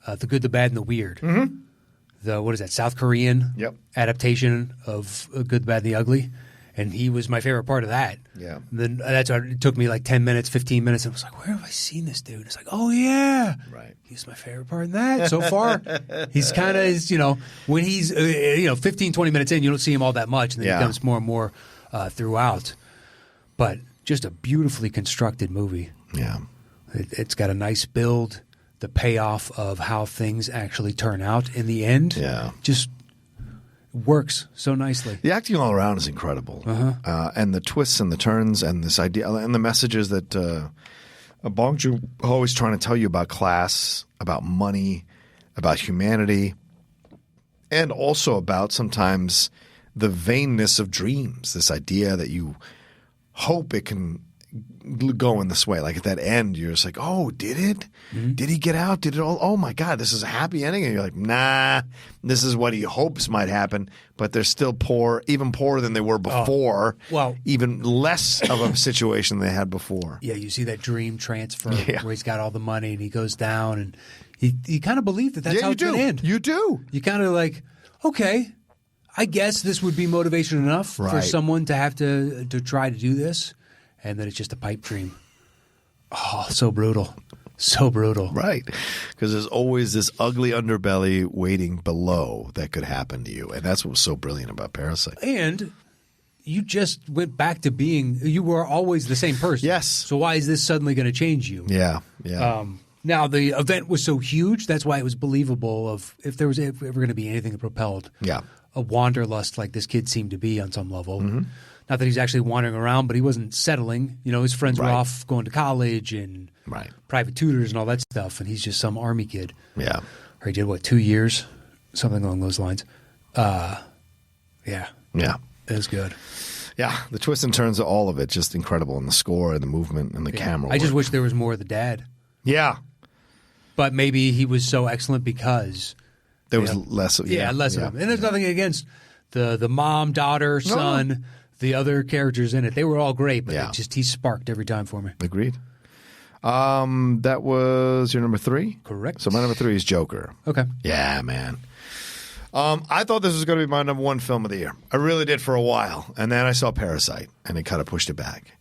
The Good, the Bad, and the Weird. Mm-hmm. What is that, South Korean adaptation of Good, the Bad, and the Ugly. And he was my favorite part of that. Yeah. Then that's why it took me like 10 minutes, 15 minutes. And I was like, where have I seen this dude? It's like, oh, yeah. Right. He's my favorite part in that so far. He's kind of, when he's, 15, 20 minutes in, you don't see him all that much. And then he becomes more and more throughout. But just a beautifully constructed movie. Yeah. It's got a nice build. The payoff of how things actually turn out in the end. Yeah. Just works so nicely. The acting all around is incredible. And the twists and the turns and this idea and the messages that Bong Joon always trying to tell you about class, about money, about humanity, and also about sometimes the vainness of dreams, this idea that you hope it can go in this way. Like at that end, you're just like, oh, did it? Mm-hmm. Did he get out? Did it all? Oh, my God, this is a happy ending. And you're like, nah, this is what he hopes might happen. But they're still poor, even poorer than they were before. Even less of a situation they had before. Yeah, you see that dream transfer where he's got all the money and he goes down and you kind of believe that's how it's going to end. You do. You kind of like, okay, I guess this would be motivation enough for someone to have to try to do this. And then it's just a pipe dream. Oh, so brutal. So brutal. Right. Because there's always this ugly underbelly waiting below that could happen to you. And that's what was so brilliant about Parasite. And you just went back to you were always the same person. Yes. So why is this suddenly going to change you? Yeah. Yeah. Now, the event was so huge, that's why it was believable if there was ever going to be anything that propelled a wanderlust like this kid seemed to be on some level. Mm-hmm. Not that he's actually wandering around, but he wasn't settling. His friends were off going to college and private tutors and all that stuff, and he's just some army kid. Yeah. Or he did, 2 years? Something along those lines. Yeah. Yeah. It was good. Yeah. The twists and turns of all of it, just incredible. And the score and the movement and the camera work. I just wish there was more of the dad. Yeah. But maybe he was so excellent because there was less of less of him. And there's nothing against the mom, daughter, son, the other characters in it. They were all great, but he sparked every time for me. Agreed. That was your number 3? Correct. So my number 3 is Joker. Okay. Yeah, man. I thought this was going to be my number 1 film of the year. I really did for a while. And then I saw Parasite, and it kind of pushed it back.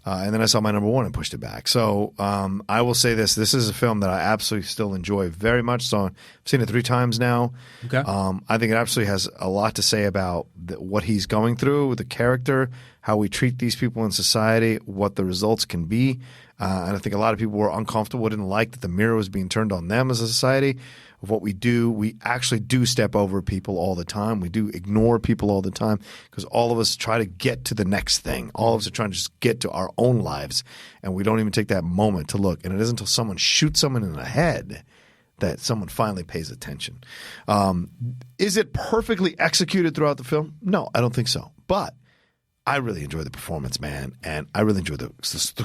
And then I saw my number 1 and pushed it back. So I will say this. This is a film that I absolutely still enjoy very much. So I've seen it 3 times now. Okay. I think it absolutely has a lot to say about what he's going through, the character, how we treat these people in society, what the results can be. And I think a lot of people were uncomfortable, didn't like that the mirror was being turned on them as a society. Of what we do, we actually do step over people all the time. We do ignore people all the time because all of us try to get to the next thing. All of us are trying to just get to our own lives, and we don't even take that moment to look. And it isn't until someone shoots someone in the head that someone finally pays attention. Is it perfectly executed throughout the film? No, I don't think so. But I really enjoy the performance, man, and I really enjoy the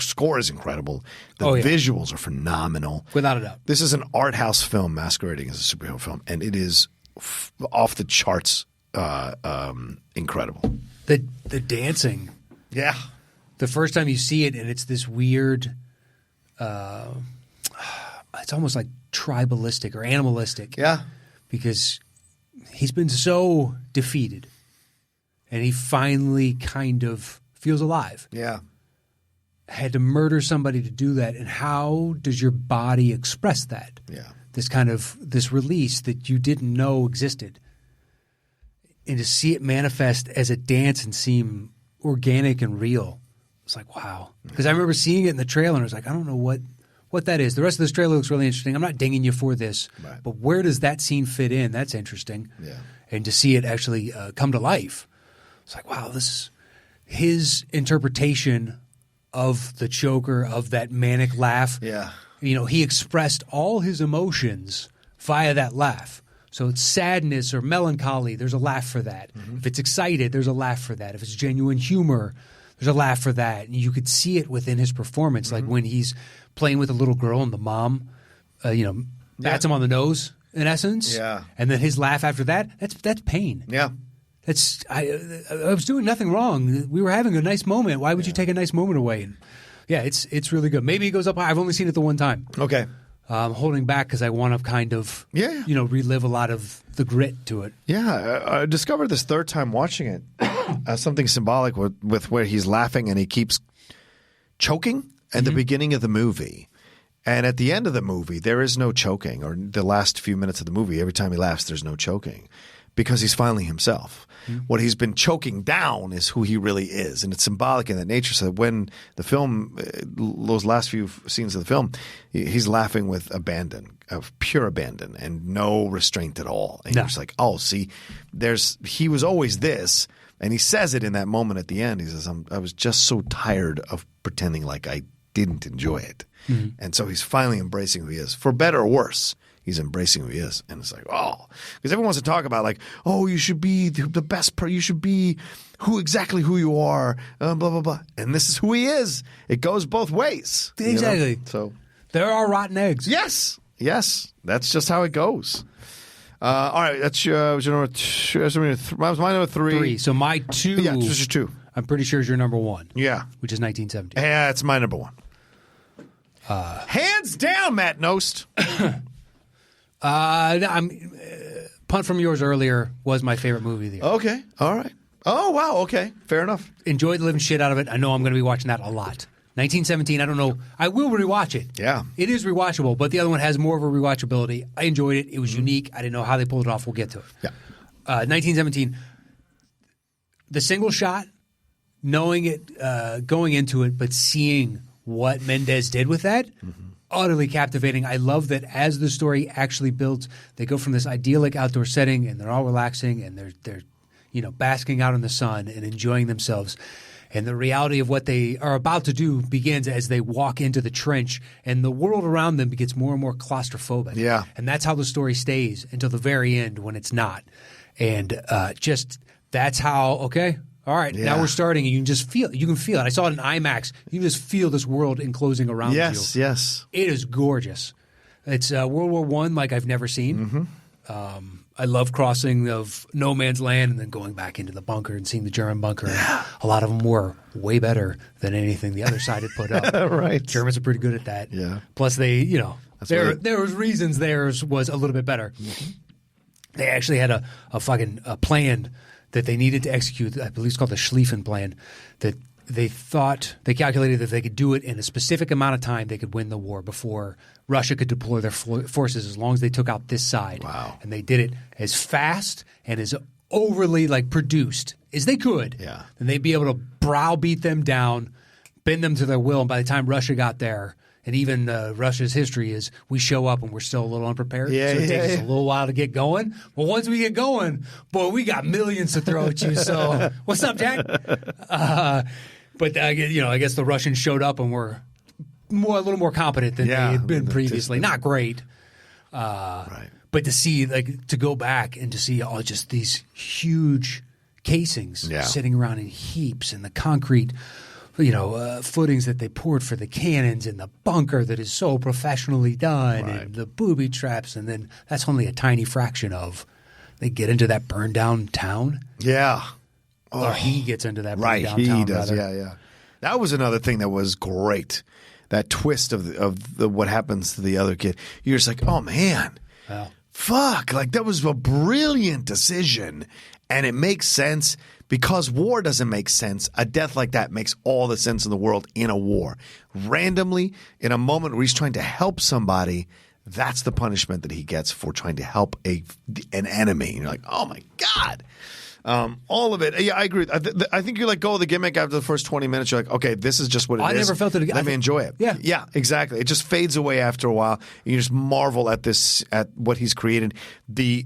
score is incredible. The visuals are phenomenal. Without a doubt. This is an art house film masquerading as a superhero film, and it is off the charts incredible. The dancing. Yeah. The first time you see it, and it's this weird it's almost like tribalistic or animalistic. Yeah. Because he's been so defeated. And he finally kind of feels alive. Yeah. Had to murder somebody to do that. And how does your body express that? Yeah. This release that you didn't know existed. And to see it manifest as a dance and seem organic and real. It's like, wow. Because I remember seeing it in the trailer and I was like, I don't know what that is. The rest of this trailer looks really interesting. I'm not dinging you for this. Right. But where does that scene fit in? That's interesting. Yeah. And to see it actually come to life. It's like, wow, this is his interpretation of the Joker, of that manic laugh. Yeah. You know, he expressed all his emotions via that laugh. So it's sadness or melancholy, there's a laugh for that. Mm-hmm. If it's excited, there's a laugh for that. If it's genuine humor, there's a laugh for that. And you could see it within his performance, mm-hmm. like when he's playing with a little girl and the mom, bats him on the nose, in essence. Yeah. And then his laugh after that, that's pain. Yeah. I was doing nothing wrong. We were having a nice moment. Why would you take a nice moment away? And yeah, it's really good. Maybe it goes up high. I've only seen it the one time. Okay. I'm holding back because I want to kind of relive a lot of the grit to it. Yeah, I discovered this third time watching it something symbolic with where he's laughing and he keeps choking at the beginning of the movie. And at the end of the movie, there is no choking, or the last few minutes of the movie, every time he laughs, there's no choking. Because he's finally himself. Mm-hmm. What he's been choking down is who he really is. And it's symbolic in that nature. So when the film, those last few scenes of the film, he's laughing with abandon, of pure abandon and no restraint at all. And you're just like, oh, see, he was always this. And he says it in that moment at the end. He says, I was just so tired of pretending like I didn't enjoy it. Mm-hmm. And so he's finally embracing who he is, for better or worse. He's embracing who he is. And it's like, oh. Because everyone wants to talk about like, oh, you should be the best you should be exactly who you are, blah, blah, blah. And this is who he is. It goes both ways. Exactly. You know? So there are rotten eggs. Yes. That's just how it goes. All right. That's your number two. That was my number three. So my two. Yeah, this is your two. I'm pretty sure is your number one. Yeah. Which is 1970. Yeah, it's my number one. Hands down, Matt Knost. Punt from yours earlier was my favorite movie of the year. Okay. All right. Oh, wow. Okay. Fair enough. Enjoyed the living shit out of it. I know I'm going to be watching that a lot. 1917, I don't know. I will rewatch it. Yeah. It is rewatchable, but the other one has more of a rewatchability. I enjoyed it. It was unique. I didn't know how they pulled it off. We'll get to it. Yeah. 1917, the single shot, knowing it, going into it, but seeing what Mendez did with that, utterly captivating. I love that as the story actually builds, they go from this idyllic outdoor setting and they're all relaxing and they're basking out in the sun and enjoying themselves. And the reality of what they are about to do begins as they walk into the trench and the world around them gets more and more claustrophobic. Yeah. And that's how the story stays until the very end when it's not. And that's how, okay, all right, now we're starting, and you can feel it. I saw it in IMAX. You can just feel this world enclosing around you. Yes. It is gorgeous. It's World War I like I've never seen. Mm-hmm. I love crossing of no man's land and then going back into the bunker and seeing the German bunker. Yeah. A lot of them were way better than anything the other side had put up. Right. Germans are pretty good at that. Yeah. Plus they, there was reasons theirs was a little bit better. Mm-hmm. They actually had a plan that they needed to execute. I believe it's called the Schlieffen Plan. That they calculated that if they could do it in a specific amount of time, they could win the war before Russia could deploy their forces as long as they took out this side. Wow. And they did it as fast and as overly produced as they could. Yeah. And they'd be able to browbeat them down, bend them to their will. And by the time Russia got there, and even Russia's history is we show up and we're still a little unprepared. Yeah, so it takes us a little while to get going. Well, once we get going, boy, we got millions to throw at you. So what's up, Jack? But I guess the Russians showed up and were a little more competent than they had been previously. Not great, But to see, to go back and to see just these huge casings sitting around in heaps, and the concrete, footings that they poured for the cannons, and the bunker that is so professionally done, and the booby traps, and then that's only a tiny fraction of. They get into that burned down town. Yeah. Or he gets into that burned down town. He does. Rather. Yeah. That was another thing that was great. That twist of the what happens to the other kid. You're just like, oh man, fuck! Like that was a brilliant decision, and it makes sense because war doesn't make sense. A death like that makes all the sense in the world in a war. Randomly, in a moment where he's trying to help somebody, that's the punishment that he gets for trying to help an enemy. And you're like, oh my God. All of it. Yeah, I agree. I think you let go of the gimmick after the first 20 minutes. You're like, okay, this is just what it is. I never felt it again. Let me enjoy it. Yeah. Yeah, exactly. It just fades away after a while. You just marvel at what he's created. The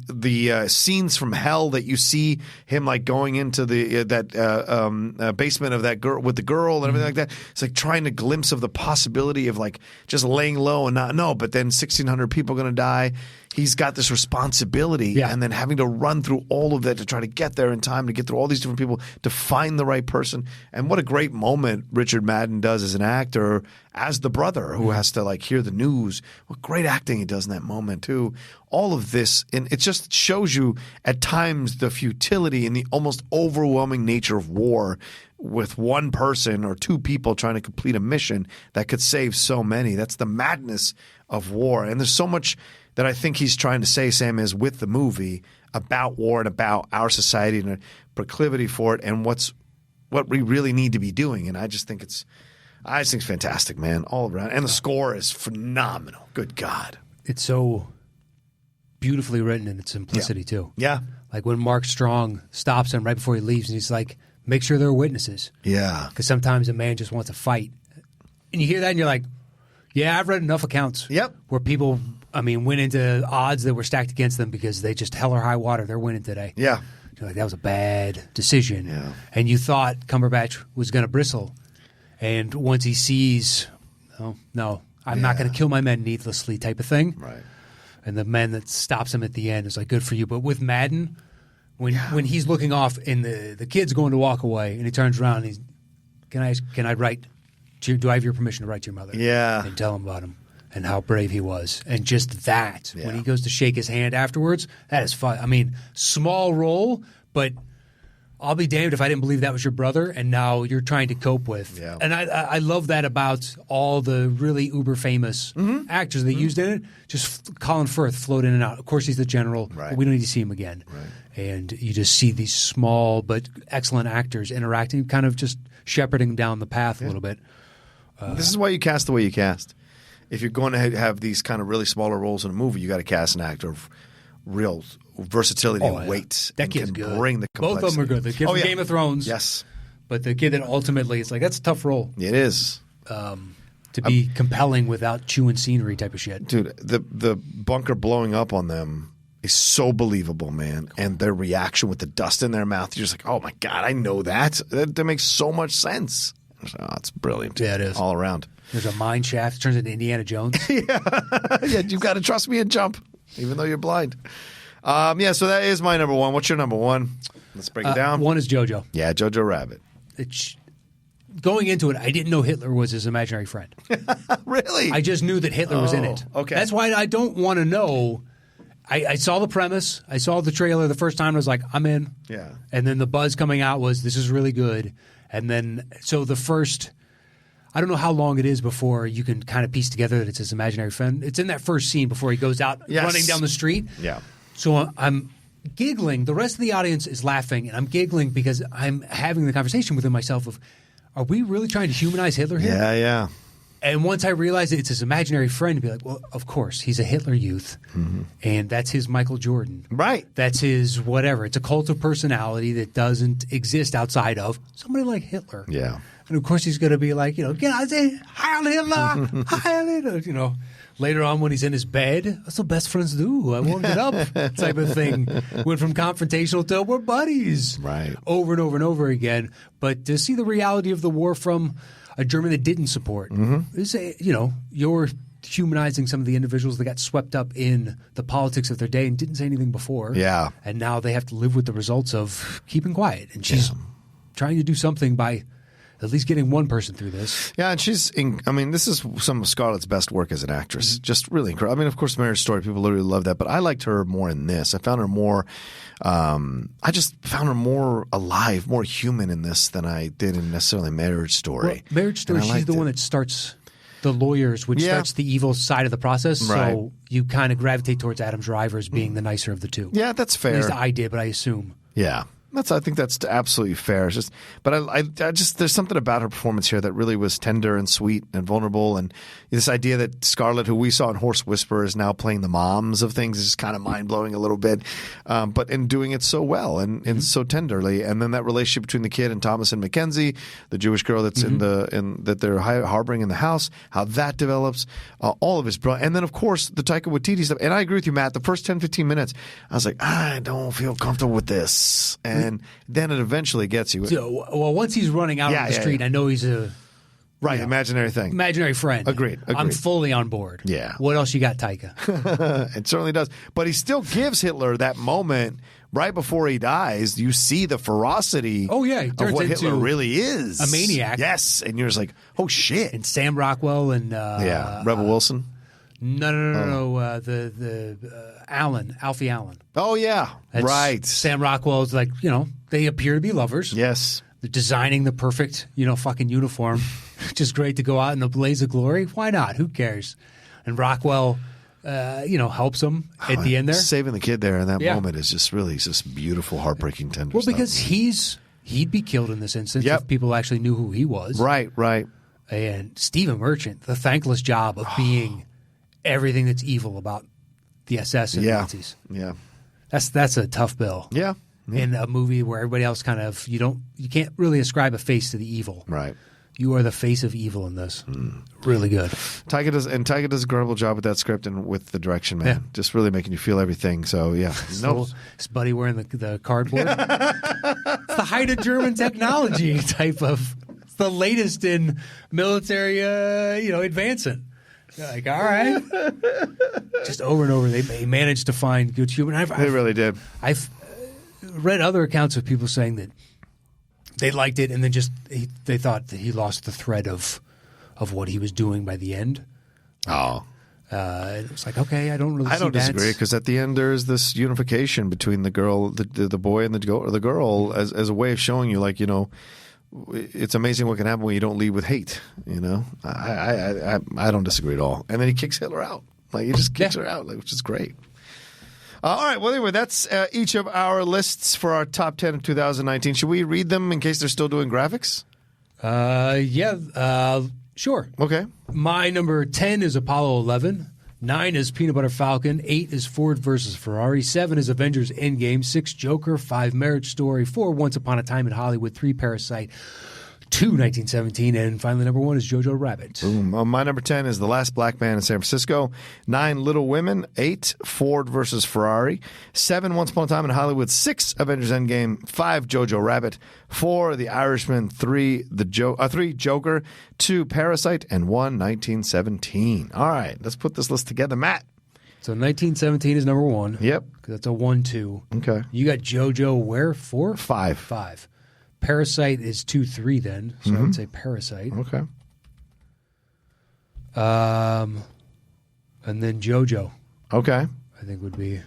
scenes from hell that you see him like going into that basement of that girl with the girl and everything like that. It's like trying to glimpse of the possibility of like just laying low and not know, but then 1,600 people are going to die. He's got this responsibility and then having to run through all of that to try to get there in time, to get through all these different people, to find the right person. And what a great moment Richard Madden does as an actor, as the brother who has to like hear the news. What great acting he does in that moment too. All of this, and it just shows you at times the futility and the almost overwhelming nature of war with one person or two people trying to complete a mission that could save so many. That's the madness of war. And there's so much that I think he's trying to say, Sam, is with the movie about war and about our society and a proclivity for it and what we really need to be doing. And I just think it's fantastic, man, all around. And the score is phenomenal. Good God. It's so beautifully written in its simplicity, too. Yeah. Like when Mark Strong stops him right before he leaves and he's like, make sure there are witnesses. Yeah. Because sometimes a man just wants to fight. And you hear that and you're like, yeah, I've read enough accounts where people – went into odds that were stacked against them because they just hell or high water. They're winning today. Yeah. You're like, that was a bad decision. Yeah. And you thought Cumberbatch was going to bristle. And once he sees, oh, no, I'm not going to kill my men needlessly type of thing. Right. And the man that stops him at the end is like, good for you. But with Madden, when he's looking off and the kid's going to walk away and he turns around and he's, can I write, do I have your permission to write to your mother? Yeah. And tell him about him. And how brave he was. And just that, when he goes to shake his hand afterwards, that is fun. Small role, but I'll be damned if I didn't believe that was your brother, and now you're trying to cope with. Yeah. And I love that about all the really uber-famous actors they used in it. Just Colin Firth float in and out. Of course, he's the general, but we don't need to see him again. Right. And you just see these small but excellent actors interacting, kind of just shepherding down the path a little bit. This is why you cast the way you cast. If you're going to have these kind of really smaller roles in a movie, you got to cast an actor of real versatility and weight. That kid's good. Bring the complexity. Both of them are good. The kid from Game of Thrones. Yes. But the kid that ultimately, it's like, that's a tough role. It is. To be compelling without chewing scenery type of shit. Dude, the bunker blowing up on them is so believable, man. And their reaction with the dust in their mouth, you're just like, oh my God, I know that. That makes so much sense. Oh, it's brilliant. Yeah, it is. All around. There's a mine shaft. It turns into Indiana Jones. Yeah, you've got to trust me and jump, even though you're blind. So that is my number one. What's your number one? Let's break it down. One is Jojo. Yeah, Jojo Rabbit. Going into it, I didn't know Hitler was his imaginary friend. Really? I just knew that Hitler was in it. Okay. That's why I don't want to know. I saw the premise. I saw the trailer the first time. I was like, I'm in. Yeah. And then the buzz coming out was, this is really good. And then, so the first, I don't know how long it is before you can kind of piece together that it's his imaginary friend. It's in that first scene before he goes out running down the street. Yeah. So I'm giggling. The rest of the audience is laughing, and I'm giggling because I'm having the conversation within myself of, are we really trying to humanize Hitler here? Yeah, yeah. And once I realized that it's his imaginary friend, be like, well, of course, he's a Hitler Youth, and that's his Michael Jordan. Right. That's his whatever. It's a cult of personality that doesn't exist outside of somebody like Hitler. Yeah. And, of course, he's going to be like, get out there, Heil Hitler, Heil Hitler, Later on when he's in his bed, that's what best friends do. I won't get up type of thing. Went from confrontational to we're buddies. Right. Over and over and over again. But to see the reality of the war from a German that didn't support, your humanizing some of the individuals that got swept up in the politics of their day and didn't say anything before. Yeah. And now they have to live with the results of keeping quiet. And she's trying to do something by at least getting one person through this. Yeah, and this is some of Scarlett's best work as an actress. Just really incredible. I mean, of course, Marriage Story, people literally love that, but I liked her more in this. I found her more I just found her more alive, more human in this than I did in necessarily Marriage Story. Well, Marriage Story, she's the one that starts the lawyers, which starts the evil side of the process. Right. So you kind of gravitate towards Adam Driver as being the nicer of the two. Yeah, that's fair. At least I did, but I assume. Yeah. I think that's absolutely fair. It's just, but I just there's something about her performance here that really was tender and sweet and vulnerable, and this idea that Scarlett, who we saw in Horse Whisperer, is now playing the moms of things is just kind of mind blowing a little bit, but in doing it so well and so tenderly, and then that relationship between the kid and Thomas and Mackenzie, the Jewish girl that's that they're harboring in the house, how that develops, all of his brilliant, and then of course the Taika Waititi stuff. And I agree with you, Matt. The first 10-15 minutes, I was like, I don't feel comfortable with this. And then it eventually gets you. So, well, once he's running out on the street, I know he's a imaginary thing, imaginary friend. Agreed. I'm fully on board. Yeah. What else you got, Taika? It certainly does. But he still gives Hitler that moment right before he dies. You see the ferocity. Oh yeah, he of turns what into Hitler really is, a maniac. Yes, and you're just like, oh shit. And Sam Rockwell and Rebel Wilson. No. The Alfie Allen. Oh yeah, That's right. Sam Rockwell's like, they appear to be lovers. Yes. They're designing the perfect, fucking uniform, which is great to go out in a blaze of glory. Why not? Who cares? And Rockwell, helps him at the end there. Saving the kid there in that moment is just beautiful, heartbreaking, tender stuff. Well, because he'd be killed in this instance if people actually knew who he was. Right. And Stephen Merchant, the thankless job of being everything that's evil about the SS and Nazis. Yeah. That's a tough bill. Yeah. In a movie where everybody else kind of you can't really ascribe a face to the evil. Right. You are the face of evil in this. Really good. Taika does an incredible job with that script and with the direction, man. Yeah. Just really making you feel everything. So yeah. His buddy wearing the cardboard. It's the height of German technology type of. It's the latest in military advancing. Like, all right. Just over and over, they managed to find good humor. They really did. I've read other accounts of people saying that they liked it, and then they thought that he lost the thread of what he was doing by the end. Oh. It was like, okay, I don't disagree, because at the end there is this unification between the girl, the boy, and the girl as a way of showing you, like, it's amazing what can happen when you don't lead with hate. I don't disagree at all. And then he kicks Hitler out. Like, he just kicks her out, which is great. All right. Well, anyway, that's each of our lists for our top 10 of 2019. Should we read them in case they're still doing graphics? Sure. Okay. My number 10 is Apollo 11. 9 is Peanut Butter Falcon. 8 is Ford versus Ferrari. 7 is Avengers Endgame. 6 Joker. 5 Marriage Story. 4 Once Upon a Time in Hollywood. 3 Parasite. 2 1917. And finally, number 1 is Jojo Rabbit. Boom. My number 10 is The Last Black Man in San Francisco. 9 Little Women. 8 Ford versus Ferrari. 7 Once Upon a Time in Hollywood. 6 Avengers Endgame. 5 Jojo Rabbit. 4 The Irishman. 3 Joker. 2 Parasite. And 1 1917. All right. Let's put this list together. Matt. So 1917 is number 1. Yep. That's a 1-2. Okay. You got Jojo where? 4? 5. 5. Parasite is 2-3 then, so I would say Parasite. Okay. And then JoJo. Okay. I think would be. Yeah,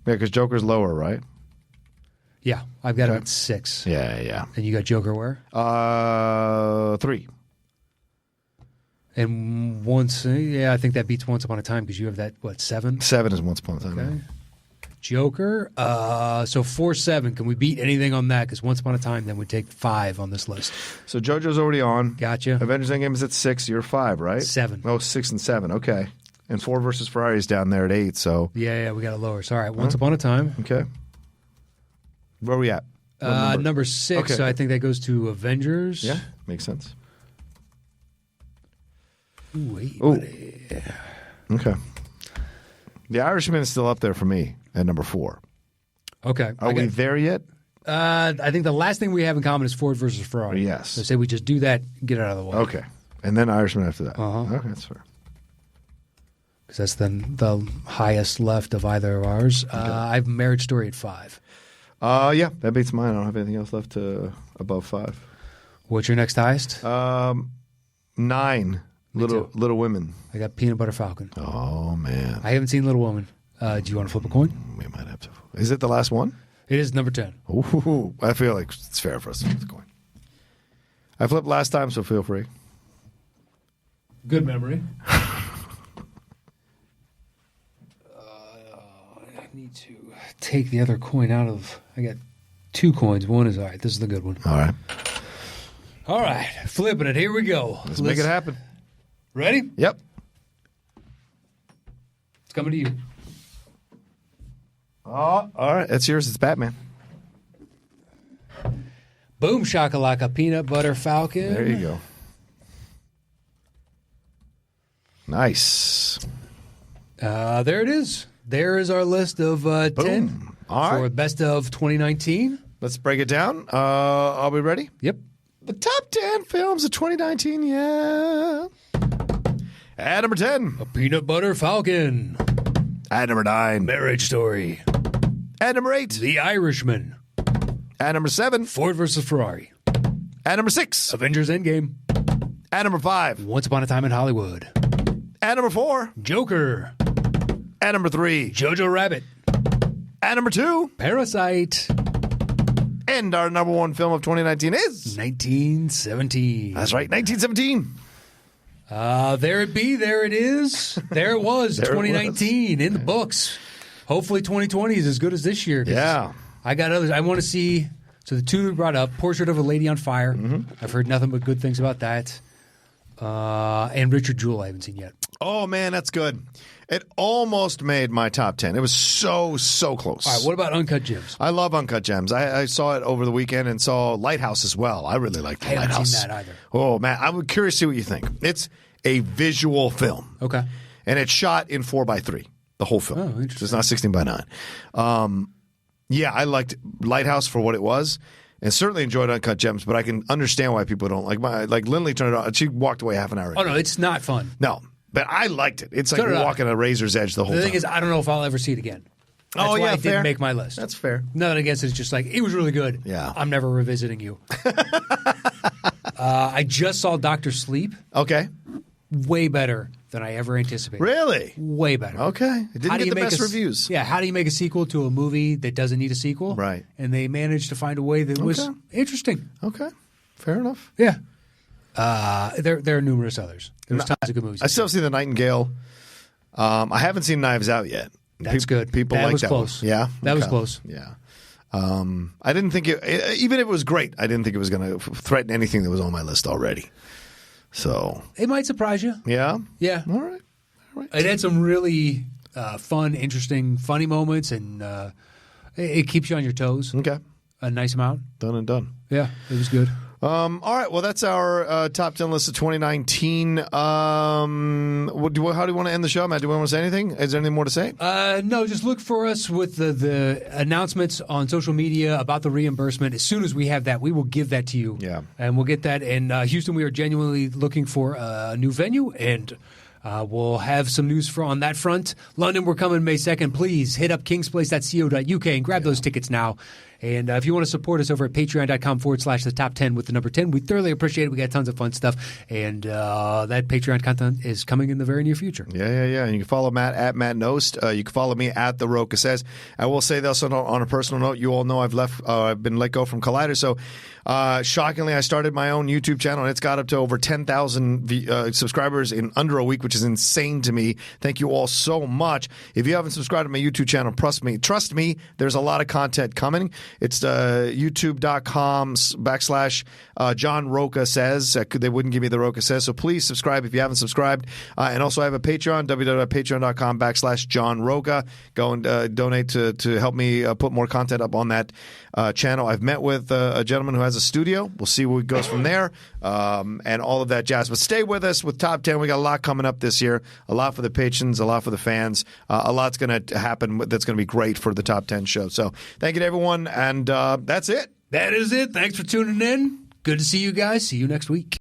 because Joker's lower, right? Yeah, I've got it at 6. Yeah. And you got Joker where? 3. And I think that beats Once Upon a Time because you have that, 7? 7 is Once Upon a Time. Okay. Joker. So 4-7. Can we beat anything on that? Because Once Upon a Time then would take 5 on this list. So JoJo's already on. Gotcha. Avengers Endgame is at 6. You're 5, right? 7. Oh, 6 and 7. Okay. And Ford versus Ferrari is down there at 8. So yeah, we got it lower. So all right, Once Upon a Time. Okay. Where are we at? Number 6. Okay. So I think that goes to Avengers. Yeah, makes sense. Buddy. Okay. The Irishman is still up there for me at number 4. Okay. Are we there yet? I think the last thing we have in common is Ford versus Ferrari. Yes. So say we just do that, get it out of the way. Okay. And then Irishman after that. Uh-huh. Okay, that's fair. because that's the highest left of either of ours. Okay. I have Marriage Story at 5. Yeah, that beats mine. I don't have anything else left to above 5. What's your next highest? 9. Little Women. I got Peanut Butter Falcon. Oh, man. I haven't seen Little Woman. Do you want to flip a coin? We might have to. Is it the last one? It is number 10. Ooh, I feel like it's fair for us to flip the coin. I flipped last time, so feel free. Good memory. I need to take the other coin out of... I got 2 coins. One is all right. This is the good one. All right. All right. Flipping it. Here we go. Let's make it happen. Ready? Yep. It's coming to you. Oh, all right. That's yours. It's Batman. Boom shakalaka Peanut Butter Falcon. There you go. Nice. There it is. There is our list of 10 for best of 2019. Let's break it down. Are we ready? Yep. The top 10 films of 2019, yeah. At number 10. A Peanut Butter Falcon. At number 9. Marriage Story. At number 8. The Irishman. At number 7. Ford vs. Ferrari. At number 6. Avengers Endgame. At number 5. Once Upon a Time in Hollywood. At number 4. Joker. At number 3. Jojo Rabbit. At number 2. Parasite. And our number 1 film of 2019 is 1917. That's right, 1917. There it be, there it is. There it was, 2019 in the books. Hopefully 2020 is as good as this year. Yeah. I got others. I want to see, so the 2 we brought up, Portrait of a Lady on Fire. Mm-hmm. I've heard nothing but good things about that. And Richard Jewell I haven't seen yet. Oh, man, that's good. It almost made my top 10. It was so close. All right, what about Uncut Gems? I love Uncut Gems. I saw it over the weekend and saw Lighthouse as well. I really liked Lighthouse. I haven't seen that either. Oh, man, I'm curious to see what you think. It's a visual film. Okay. And it's shot in 4:3, the whole film. Oh, interesting. It's not 16:9. Yeah, I liked Lighthouse for what it was. And certainly enjoyed Uncut Gems, but I can understand why people don't like Lindley turned it on. She walked away half an hour ago. Oh, no, it's not fun. No. But I liked it. It's like walking a razor's edge the whole time. The thing is, I don't know if I'll ever see it again. That's why it didn't make my list. That's fair. Nothing against it. It's just like, it was really good. Yeah. I'm never revisiting you. I just saw Dr. Sleep. Okay. Way better than I ever anticipated. Really? Way better. Okay. It didn't get the best reviews. Yeah. How do you make a sequel to a movie that doesn't need a sequel? Right. And they managed to find a way that was interesting. Okay. Fair enough. Yeah. There are numerous others. There's tons of good movies. I still see The Nightingale. I haven't seen Knives Out yet. That's good. People like that close. One. Yeah? That was close. Yeah. I didn't think even if it was great, I didn't think it was going to threaten anything that was on my list already. So it might surprise you. Yeah? Yeah. All right. It had some really fun, interesting, funny moments, and it keeps you on your toes. Okay. A nice amount. Done and done. Yeah, it was good. All right. Well, that's our top 10 list of 2019. How do you want to end the show, Matt? Do we want to say anything? Is there anything more to say? No, just look for us with the announcements on social media about the reimbursement. As soon as we have that, we will give that to you. Yeah. And we'll get that. In Houston, we are genuinely looking for a new venue, and we'll have some news on that front. London, we're coming May 2nd. Please hit up kingsplace.co.uk and grab those tickets now. And if you want to support us over at patreon.com/the top 10 with the number 10, we thoroughly appreciate it. We got tons of fun stuff. And that Patreon content is coming in the very near future. Yeah. And you can follow Matt at Matt Knost. You can follow me at The Rocha Says. I will say this on a personal note. You all know I've been let go from Collider. So shockingly, I started my own YouTube channel, and it's got up to over 10,000 subscribers in under a week, which is insane to me. Thank you all so much. If you haven't subscribed to my YouTube channel, trust me, there's a lot of content coming. It's youtube.com/John Rocha Says. They wouldn't give me The Rocha Says. So please subscribe if you haven't subscribed. And also I have a Patreon, www.patreon.com/John Rocha. Go and donate to help me put more content up on that channel. I've met with a gentleman who has a studio. We'll see where it goes from there, and all of that jazz. But stay with us with Top 10. We got a lot coming up this year, a lot for the patrons, a lot for the fans. A lot's going to happen that's going to be great for the Top 10 show. So thank you to everyone, and that's it. That is it. Thanks for tuning in. Good to see you guys. See you next week.